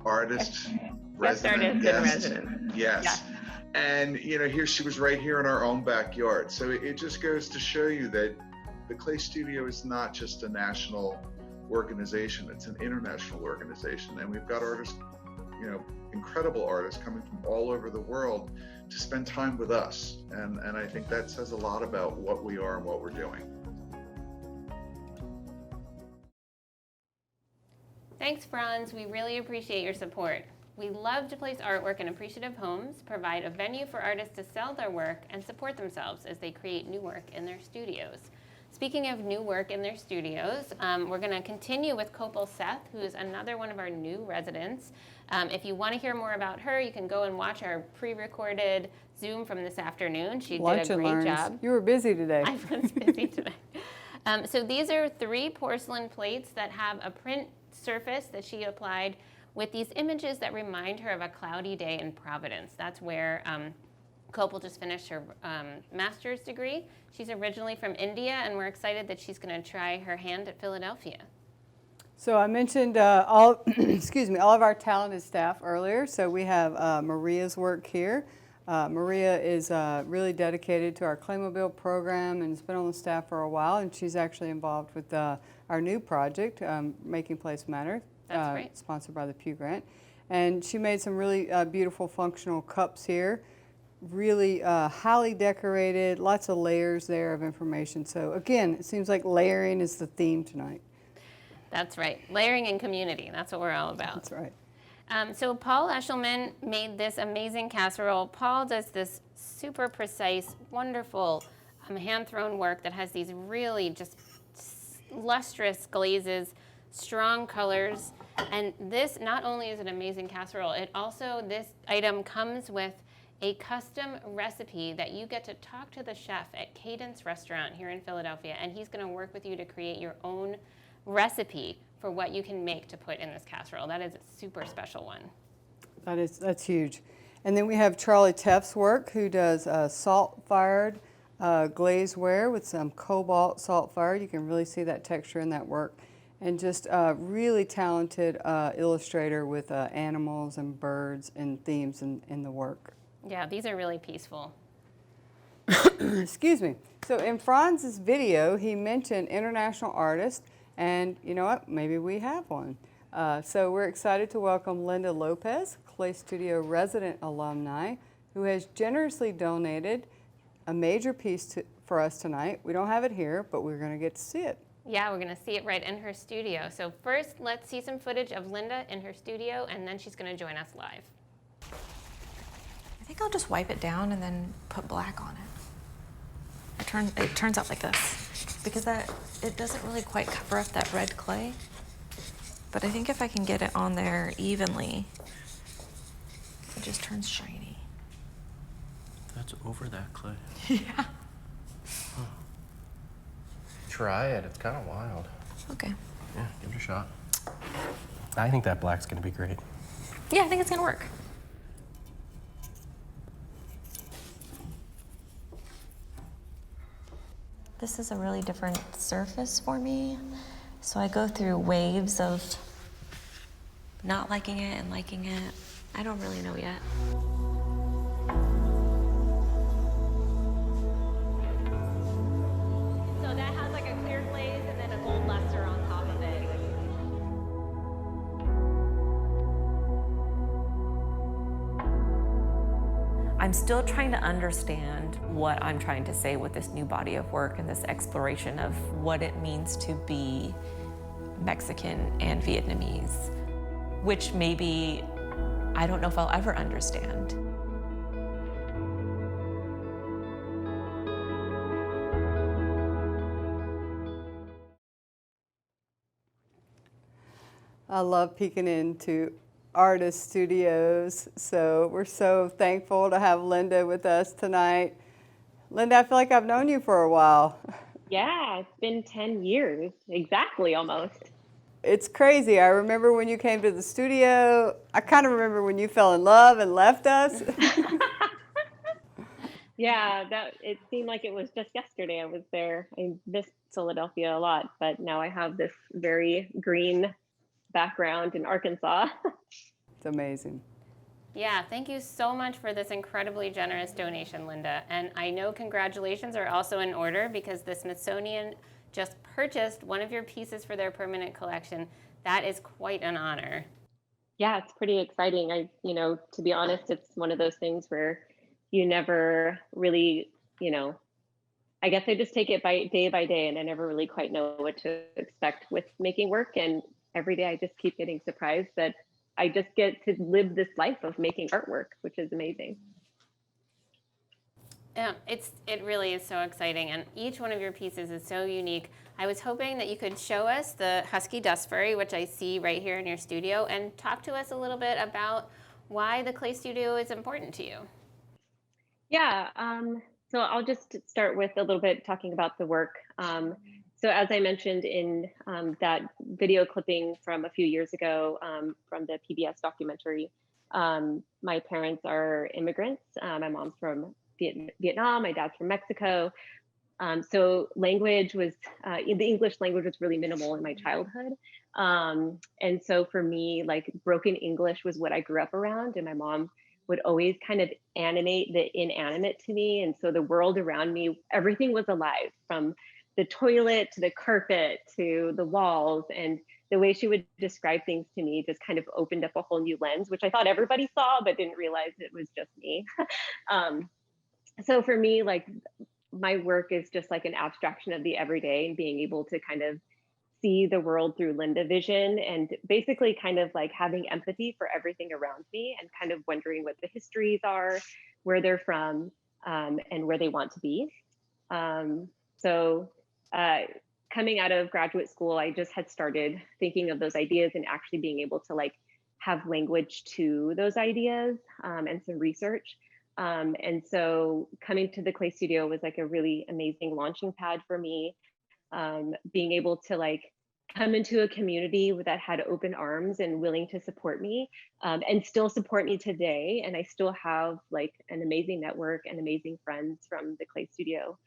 Artist, resident, guest. Yes. Yeah. And, you know, here she was right here in our own backyard. So it just goes to show you that the Clay Studio is not just a national organization, it's an international organization. And we've got artists, you know, incredible artists coming from all over the world to spend time with us. And I think that says a lot about what we are and what we're doing. Thanks, Franz. We really appreciate your support. We love to place artwork in appreciative homes, provide a venue for artists to sell their work, and support themselves as they create new work in their studios. Speaking of new work in their studios, we're going to continue with Copal Seth, who is another one of our new residents. If you want to hear more about her, you can go and watch our pre-recorded Zoom from this afternoon. She did a great job. You were busy today. I was busy today. So these are 3 porcelain plates that have a print surface that she applied with these images that remind her of a cloudy day in Providence. That's where Copal just finished her master's degree. She's originally from India, and we're excited that she's going to try her hand at Philadelphia. So I mentioned all of our talented staff earlier. So we have Maria's work here. Maria is really dedicated to our Claymobile program and has been on the staff for a while, and she's actually involved with our new project, Making Place Matter. That's right. Sponsored by the Pew Grant. And she made some really beautiful functional cups here. Really highly decorated, lots of layers there of information. So again, it seems like layering is the theme tonight. That's right. Layering and community. That's what we're all about. That's right. So Paul Eshelman made this amazing casserole. Paul does this super precise, wonderful hand-thrown work that has these really just lustrous glazes, strong colors. And this, not only is an amazing casserole, this item comes with a custom recipe that you get to talk to the chef at Cadence Restaurant here in Philadelphia, and he's going to work with you to create your own recipe for what you can make to put in this casserole. That is a super special one. That's huge. And then we have Charlie Teff's work, who does salt-fired glazeware with some cobalt salt-fired. You can really see that texture in that work. And just a really talented illustrator with animals and birds and themes in the work. Yeah, these are really peaceful. Excuse me. So in Franz's video, he mentioned international artists, and you know what? Maybe we have one. So we're excited to welcome Linda Lopez, Clay Studio resident alumni, who has generously donated a major piece for us tonight. We don't have it here, but we're going to get to see it. Yeah, we're going to see it right in her studio. So first, let's see some footage of Linda in her studio, and then she's going to join us live. I think I'll just wipe it down and then put black on it. It turns out like this, because it doesn't really quite cover up that red clay. But I think if I can get it on there evenly, it just turns shiny. That's over that clay. Yeah. Huh. Try it, it's kind of wild. Okay. Yeah, give it a shot. I think that black's gonna be great. Yeah, I think it's gonna work. This is a really different surface for me. So I go through waves of not liking it and liking it. I don't really know yet. So that has like a clear glaze and then a gold luster on top of it. I'm still trying to understand what I'm trying to say with this new body of work and this exploration of what it means to be Mexican and Vietnamese, which maybe I don't know if I'll ever understand. I love peeking into artist studios, so we're so thankful to have Linda with us tonight. Linda, I feel like I've known you for a while. Yeah, it's been 10 years, exactly almost. It's crazy. I remember when you came to the studio. I kind of remember when you fell in love and left us. Yeah, it seemed like it was just yesterday I was there. I missed Philadelphia a lot, but now I have this very green background in Arkansas. It's amazing. Yeah, thank you so much for this incredibly generous donation, Linda. And I know congratulations are also in order because the Smithsonian just purchased one of your pieces for their permanent collection. That is quite an honor. Yeah, it's pretty exciting. To be honest, it's one of those things where you never really, I guess I just take it by day, and I never really quite know what to expect with making work. And every day I just keep getting surprised that I just get to live this life of making artwork, which is amazing. Yeah, it really is so exciting, and each one of your pieces is so unique. I was hoping that you could show us the Husky Dust Furry, which I see right here in your studio, and talk to us a little bit about why the clay studio is important to you. Yeah, so I'll just start with a little bit talking about the work. So as I mentioned in that video clipping from a few years ago from the PBS documentary, my parents are immigrants. My mom's from Vietnam, my dad's from Mexico. So language was, the English language was really minimal in my childhood. And so for me, like broken English was what I grew up around, and my mom would always kind of animate the inanimate to me. And so the world around me, everything was alive, from the toilet to the carpet to the walls. And the way she would describe things to me just kind of opened up a whole new lens, which I thought everybody saw, but didn't realize it was just me. So for me, like my work is just like an abstraction of the everyday, and being able to kind of see the world through Linda vision, and basically kind of like having empathy for everything around me, and kind of wondering what the histories are, where they're from, and where they want to be. So coming out of graduate school, I just had started thinking of those ideas and actually being able to like have language to those ideas and some research. And so coming to the Clay Studio was like a really amazing launching pad for me. Being able to like come into a community that had open arms and willing to support me, and still support me today. And I still have like an amazing network and amazing friends from the Clay Studio.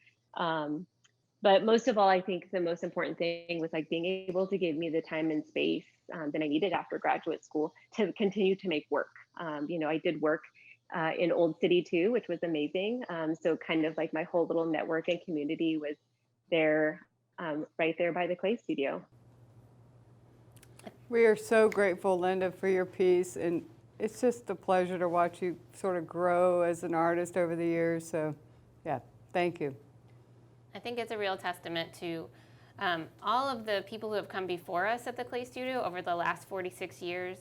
But most of all, I think the most important thing was like being able to give me the time and space that I needed after graduate school to continue to make work. I did work in Old City too, which was amazing. So kind of like my whole little network and community was there, right there by the Clay Studio. We are so grateful, Linda, for your piece, and it's just a pleasure to watch you sort of grow as an artist over the years. So, yeah, thank you. I think it's a real testament to all of the people who have come before us at the Clay Studio over the last 46 years,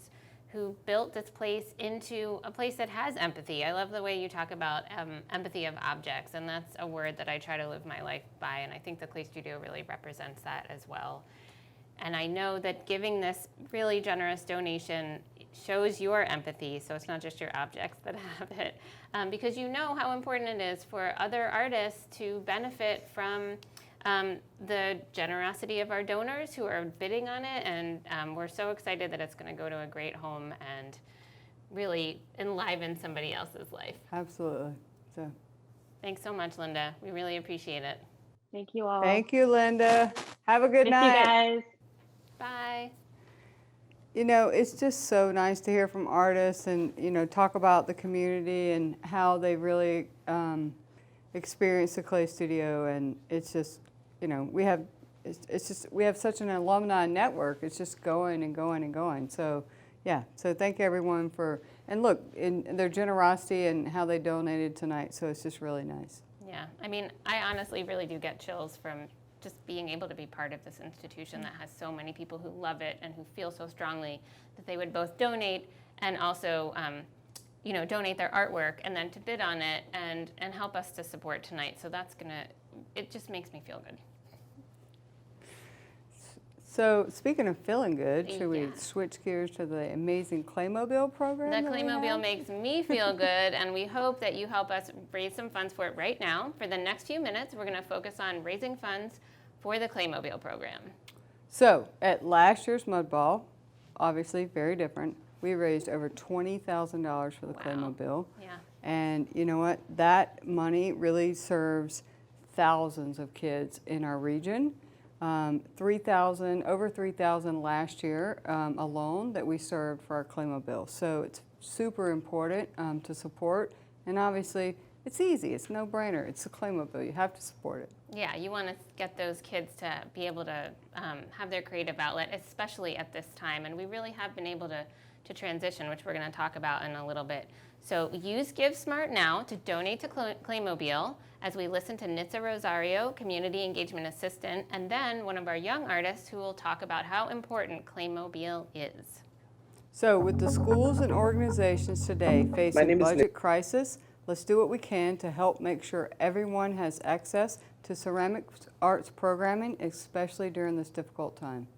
who built this place into a place that has empathy. I love the way you talk about empathy of objects, and that's a word that I try to live my life by, and I think the Clay Studio really represents that as well. And I know that giving this really generous donation shows your empathy, so it's not just your objects that have it, because you know how important it is for other artists to benefit from the generosity of our donors who are bidding on it, and we're so excited that it's going to go to a great home and really enliven somebody else's life. Absolutely. So, thanks so much, Linda. We really appreciate it. Thank you all. thank you, Linda. Have a good Miss night. you guys. Bye. You know, it's just so nice to hear from artists and, talk about the community and how they really experience the Clay Studio. And it's just, we have such an alumni network. It's just going and going and going. So, Yeah, so thank everyone for, and look, in their generosity and how they donated tonight, so it's just really nice. Yeah, I mean, I honestly really do get chills from just being able to be part of this institution that has so many people who love it and who feel so strongly that they would both donate and also, you know, donate their artwork and then to bid on it and help us to support tonight. So that's gonna, it just makes me feel good. So speaking of feeling good, should we Yeah. switch gears to the amazing Claymobile program? The that we Claymobile have? makes me feel good, and we hope that you help us raise some funds for it right now. For the next few minutes, we're going to focus on raising funds for the Claymobile program. So at last year's Mud Ball, obviously very different, we raised over $20,000 for the Claymobile. Yeah. And you know what? That money really serves thousands of kids in our region. 3,000, over 3,000 last year alone that we served for our Claymobile. So it's super important to support. And obviously, it's easy. It's no brainer. It's a Claymobile. You have to support it. Yeah, you want to get those kids to be able to have their creative outlet, especially at this time. And we really have been able to transition, which we're going to talk about in a little bit. So use Give Smart now to donate to Claymobile as we listen to Nitza Rosario, Community Engagement Assistant, and then one of our young artists who will talk about how important Claymobile is. So with the schools and organizations today facing budget crisis, let's do what we can to help make sure everyone has access to ceramic arts programming, especially during this difficult time.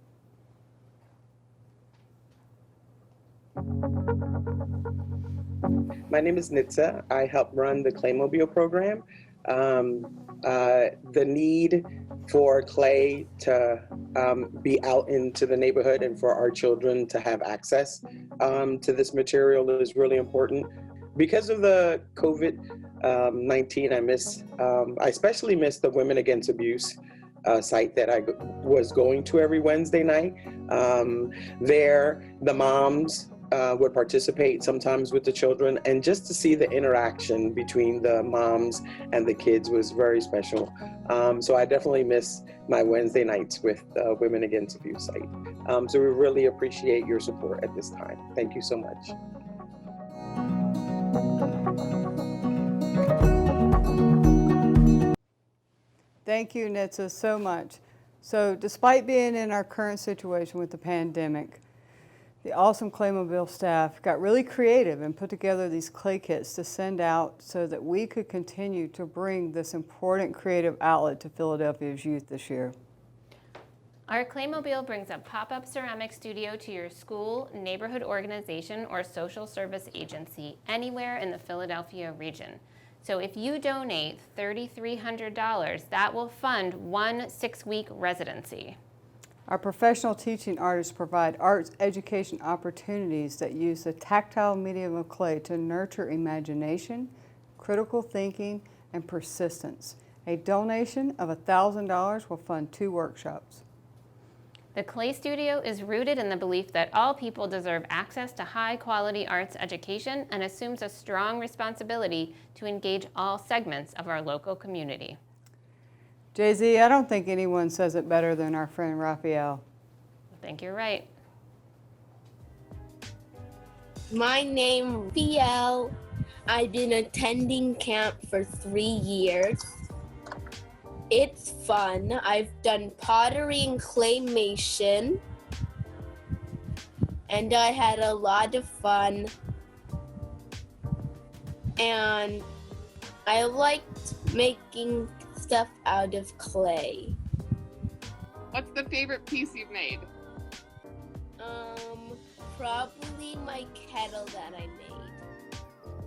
My name is Nitza. I help run the Claymobile program. The need for clay to be out into the neighborhood and for our children to have access to this material is really important. Because of the COVID-19, I especially miss the Women Against Abuse site that I was going to every Wednesday night. There, the moms would participate sometimes with the children, and just to see the interaction between the moms and the kids was very special. So I definitely miss my Wednesday nights with the Women Against Abuse site. So we really appreciate your support at this time. Thank you so much. Thank you, Nitza, so much. So despite being in our current situation with the pandemic, the awesome Claymobile staff got really creative and put together these clay kits to send out so that we could continue to bring this important creative outlet to Philadelphia's youth this year. Our Claymobile brings a pop-up ceramic studio to your school, neighborhood organization, or social service agency anywhere in the Philadelphia region. So if you donate $3,300, that will fund one 6-week residency. Our professional teaching artists provide arts education opportunities that use the tactile medium of clay to nurture imagination, critical thinking, and persistence. A donation of $1,000 will fund 2 workshops. The Clay Studio is rooted in the belief that all people deserve access to high-quality arts education and assumes a strong responsibility to engage all segments of our local community. Jay-Z, I don't think anyone says it better than our friend Raphael. I think you're right. My name is Raphael. I've been attending camp for 3 years. It's fun. I've done pottery and claymation, and I had a lot of fun. And I liked making stuff out of clay. What's the favorite piece you've made? Probably my kettle that I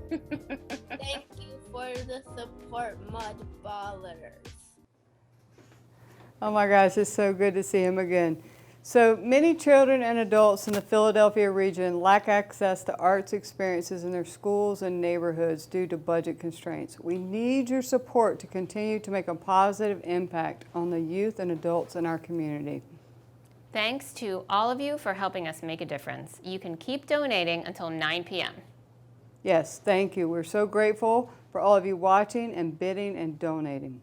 made. Thank you for the support, Mud Ballers. Oh my gosh, it's so good to see him again. So many children and adults in the Philadelphia region lack access to arts experiences in their schools and neighborhoods due to budget constraints. We need your support to continue to make a positive impact on the youth and adults in our community. Thanks to all of you for helping us make a difference. You can keep donating until 9 p.m. Yes, thank you. We're so grateful for all of you watching and bidding and donating.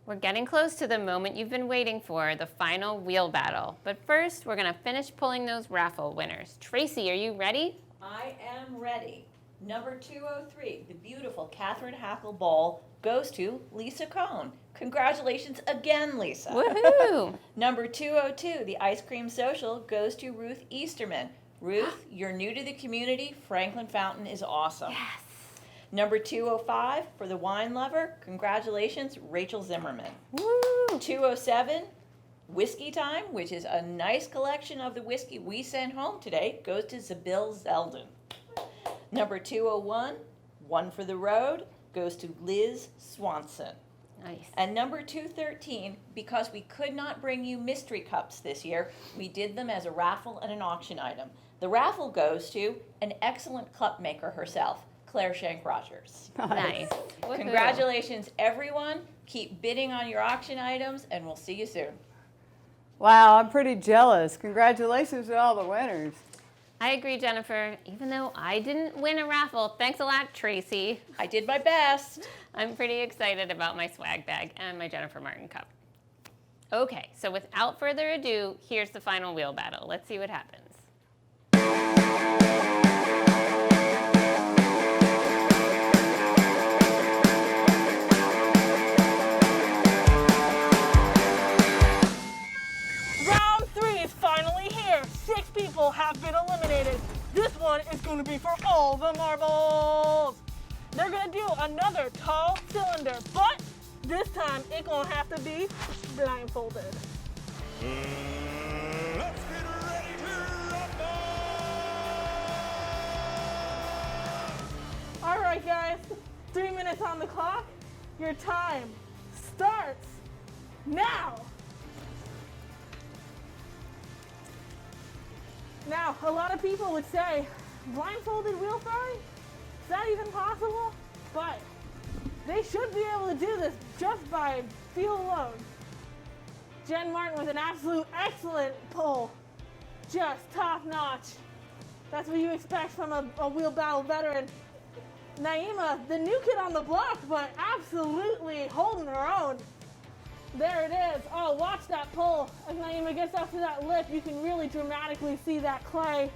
We're getting close to the moment you've been waiting for, the final wheel battle. But first, we're gonna finish pulling those raffle winners. Tracy, are you ready? I am ready. Number 203, the beautiful Catherine Hackle Bowl, goes to Lisa Cohn. Congratulations again, Lisa. Woohoo! Number 202, the Ice Cream Social, goes to Ruth Easterman. Ruth, you're new to the community. Franklin Fountain is awesome. Yes. Number 205, for the wine lover, congratulations, Rachel Zimmerman. Woo! 207, Whiskey Time, which is a nice collection of the whiskey we sent home today, goes to Zabil Zeldin. Number 201, One for the Road, goes to Liz Swanson. Nice. And number 213, because we could not bring you mystery cups this year, we did them as a raffle and an auction item. The raffle goes to an excellent cup maker herself, Claire Shank Rogers. Nice. Congratulations, everyone. Keep bidding on your auction items, and we'll see you soon. Wow, I'm pretty jealous. Congratulations to all the winners. I agree, Jennifer. Even though I didn't win a raffle, thanks a lot, Tracy. I did my best. I'm pretty excited about my swag bag and my Jennifer Martin cup. Okay, so without further ado, here's the final wheel battle. Let's see what happens. Round 3 is finally here. 6 people have been eliminated. This one is going to be for all the marbles. They're going to do another tall cylinder, but this time it's going to have to be blindfolded. Let's get ready to rumble! All right, guys, 3 minutes on the clock. Your time starts now. Now, a lot of people would say, blindfolded wheel throwing? Is that even possible? But they should be able to do this just by feel alone. Jen Martin with an absolute excellent pull. Just top notch. That's what you expect from a wheel battle veteran. Naima, the new kid on the block, but absolutely holding her own. There it is. Oh, watch that pull. As Naima gets up to that lip, you can really dramatically see that clay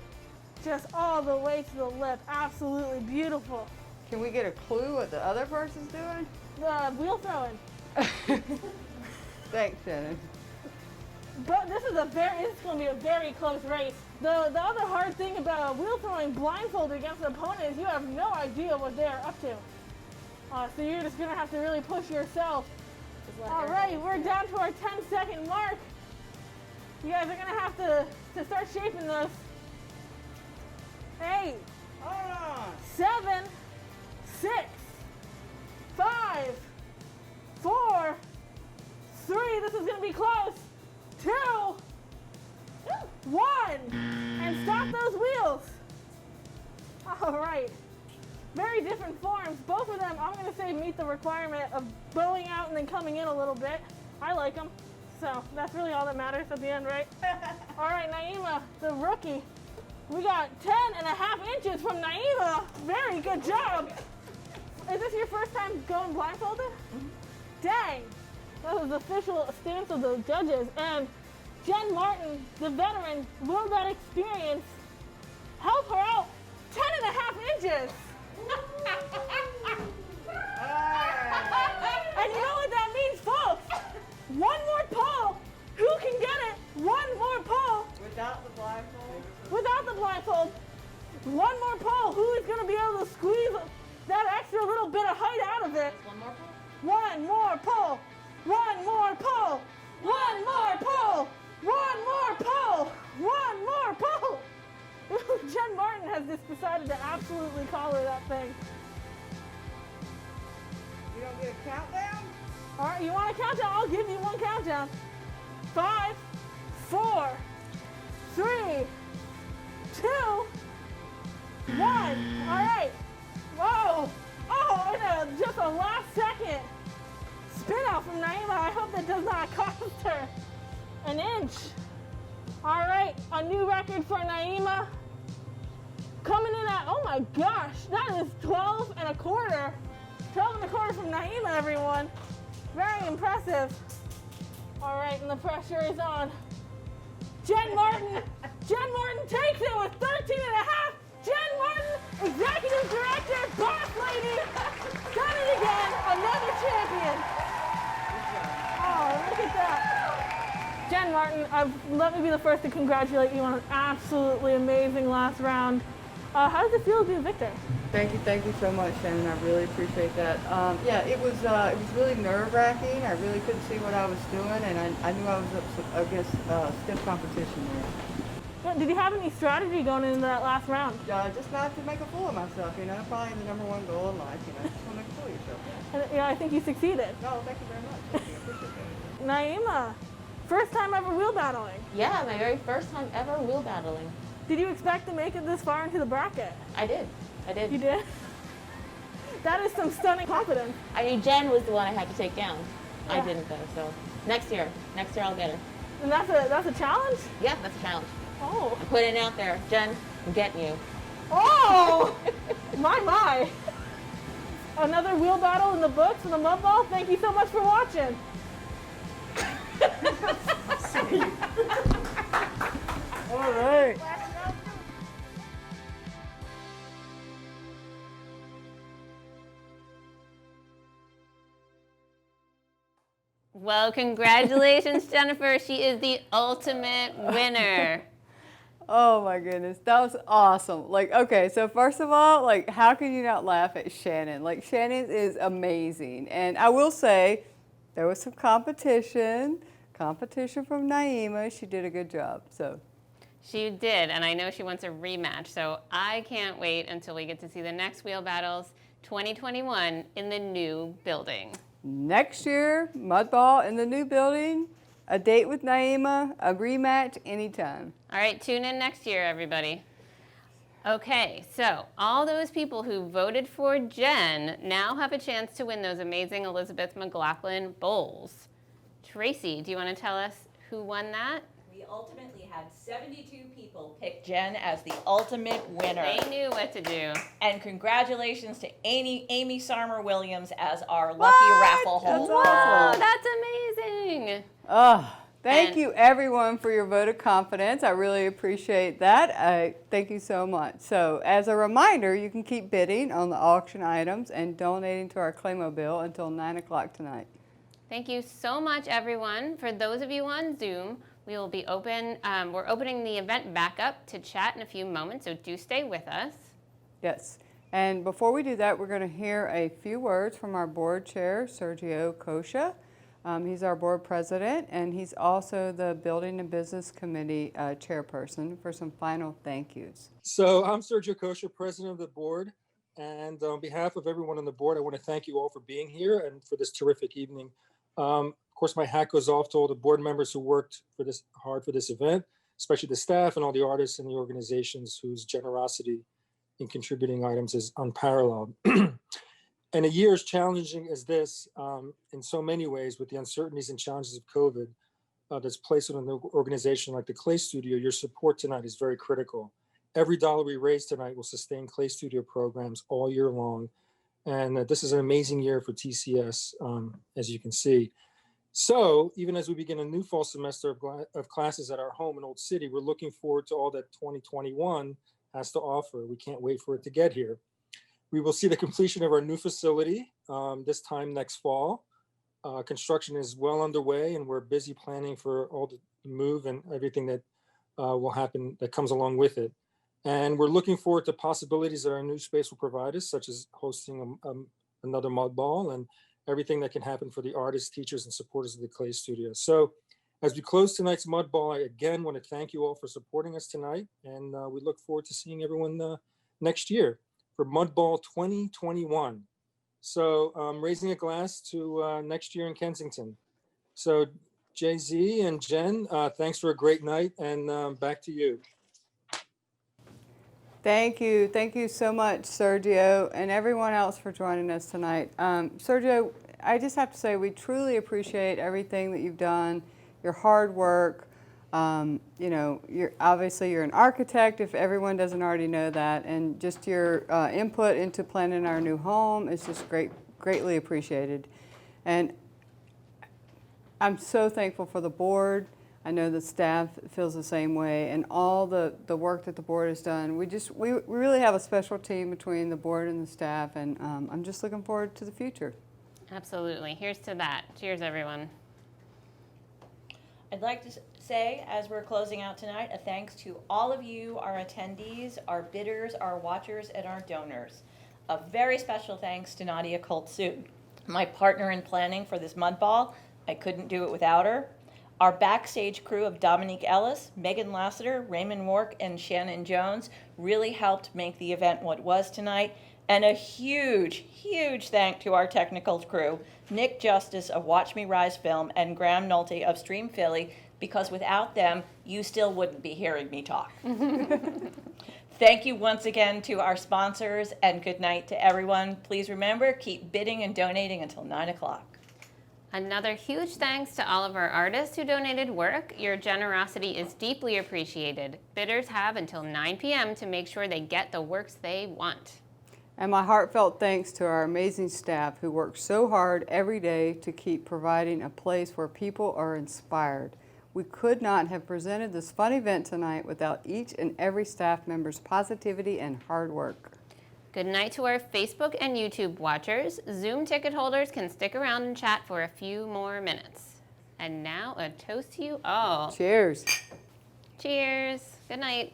just all the way to the lip. Absolutely beautiful. Can we get a clue what the other person's doing? The wheel throwing. Thanks, Shannon. But this is going to be a very close race. The other hard thing about wheel throwing blindfolded against an opponent is you have no idea what they're up to. So you're just going to have to really push yourself. All right, we're down to our 10-second mark. You guys are going to have to start shaping this. 8, 7, 6, 5, 4, 3. This is going to be close. 2, 1, and stop those wheels. All right. Very different forms. Both of them, I'm going to say, meet the requirement of bowing out and then coming in a little bit. I like them. So that's really all that matters at the end, right? All right, Naima, the rookie. We got 10.5 inches from Naima. Very good job. Is this your first time going blindfolded? Dang. That was the official stance of the judges. And Jen Martin, the veteran, will that experience help her out 10.5 inches? And you know what that means, folks? One more pull. Who can get it? One more pull. Without the blindfold? Without the blindfold. One more pull. Who is going to be able to squeeze that extra little bit of height out of it? One more pull? One more pull. One more pull. One more pull. One more pull. One more pull. Jen Martin has just decided to absolutely collar that thing. You don't get a countdown? All right, you want a countdown? I'll give you one countdown. 5, 4, 3, 2, 1. All right. Whoa. Oh, and just a last second spin out from Naima. I hope that does not cost her an inch. All right, a new record for Naima. Coming in at, oh my gosh, that is 12 1/4. 12 1/4 from Naima, everyone. Very impressive. All right, and the pressure is on. Jen Martin takes it with 13 and a half. Jen Martin, Executive Director, Boss Lady, done it again, another champion. Oh, look at that. Jen Martin, let me be the first to congratulate you on an absolutely amazing last round. How does it feel to be a victor? Thank you so much, Shannon. I really appreciate that. Yeah, it was really nerve-wracking. I really couldn't see what I was doing, and I knew I was up against stiff competition there. Did you have any strategy going into that last round? Just not to make a fool of myself, you know. Probably the number one goal in life, you know. Just want to make a fool of yourself. And, I think you succeeded. No, thank you very much. Thank you. I appreciate that. Naima, first time ever wheel battling. Yeah, my very first time ever wheel battling. Did you expect to make it this far into the bracket? I did. You did? That is some stunning confidence. I mean, Jen was the one I had to take down. Yeah. I didn't though, so next year I'll get her. And that's a challenge? Yeah, that's a challenge. Oh. I'm putting it out there. Jen, I'm getting you. Oh! my. Another wheel battle in the books for the mud ball. Thank you so much for watching. All right. Well, congratulations, Jennifer. She is the ultimate winner. Oh my goodness, that was awesome. Like, okay, so first of all, like, how can you not laugh at Shannon? Like, Shannon is amazing. And I will say, there was some competition from Naima. She did a good job, so. She did, and I know she wants a rematch, so I can't wait until we get to see the next wheel battles 2021 in the new building. Next year, mud ball in the new building, a date with Naima, a rematch anytime. All right, tune in next year, everybody. Okay, so all those people who voted for Jen now have a chance to win those amazing Elizabeth McLaughlin bowls. Tracy, do you want to tell us who won that? We ultimately had 72 people pick Jen as the ultimate winner. They knew what to do. And congratulations to Amy Sarmer-Williams as our lucky raffle holder. Wow, that's amazing. Oh, thank you everyone for your vote of confidence. I really appreciate that. Thank you so much. So as a reminder, you can keep bidding on the auction items and donating to our Claymobile until 9 o'clock tonight. Thank you so much, everyone. For those of you on Zoom, we will be we're opening the event back up to chat in a few moments, so do stay with us. Yes, and before we do that, we're going to hear a few words from our board chair, Sergio Kosha. He's our board president, and he's also the Building and Business Committee chairperson for some final thank yous. So I'm Sergio Kosha, president of the board, and on behalf of everyone on the board, I want to thank you all for being here and for this terrific evening. Of course, my hat goes off to all the board members who worked hard for this event, especially the staff and all the artists and the organizations whose generosity in contributing items is unparalleled. And a year as challenging as this, in so many ways, with the uncertainties and challenges of COVID that's placed on an organization like the Clay Studio, your support tonight is very critical. Every dollar we raise tonight will sustain Clay Studio programs all year long. And this is an amazing year for TCS, as you can see. So even as we begin a new fall semester of classes at our home in Old City, we're looking forward to all that 2021 has to offer. We can't wait for it to get here. We will see the completion of our new facility this time next fall. Construction is well underway, and we're busy planning for all the move and everything that will happen that comes along with it. And we're looking forward to possibilities that our new space will provide us, such as hosting another mud ball and everything that can happen for the artists, teachers, and supporters of the Clay Studio. So as we close tonight's mud ball, I again want to thank you all for supporting us tonight. And we look forward to seeing everyone next year for Mud Ball 2021. So raising a glass to next year in Kensington. So Jay-Z and Jen, thanks for a great night, and back to you. Thank you so much, Sergio, and everyone else for joining us tonight. Sergio, I just have to say we truly appreciate everything that you've done, your hard work. You know, you're an architect, if everyone doesn't already know that, and just your input into planning our new home is just greatly appreciated. And I'm so thankful for the board. I know the staff feels the same way, and all the work that the board has done. We really have a special team between the board and the staff, and I'm just looking forward to the future. Absolutely. Here's to that. Cheers, everyone. I'd like to say, as we're closing out tonight, a thanks to all of you, our attendees, our bidders, our watchers, and our donors. A very special thanks to Nadia Coltsu, my partner in planning for this mud ball. I couldn't do it without her. Our backstage crew of Dominique Ellis, Megan Lassiter, Raymond Wark, and Shannon Jones really helped make the event what it was tonight. And a huge, huge thank to our technical crew, Nick Justice of Watch Me Rise Film and Graham Nolte of Stream Philly, because without them, you still wouldn't be hearing me talk. Thank you once again to our sponsors, and good night to everyone. Please remember, keep bidding and donating until 9 o'clock. Another huge thanks to all of our artists who donated work. Your generosity is deeply appreciated. Bidders have until 9 p.m. to make sure they get the works they want. And my heartfelt thanks to our amazing staff who work so hard every day to keep providing a place where people are inspired. We could not have presented this fun event tonight without each and every staff member's positivity and hard work. Good night to our Facebook and YouTube watchers. Zoom ticket holders can stick around and chat for a few more minutes. And now a toast to you all. Cheers. Cheers. Good night.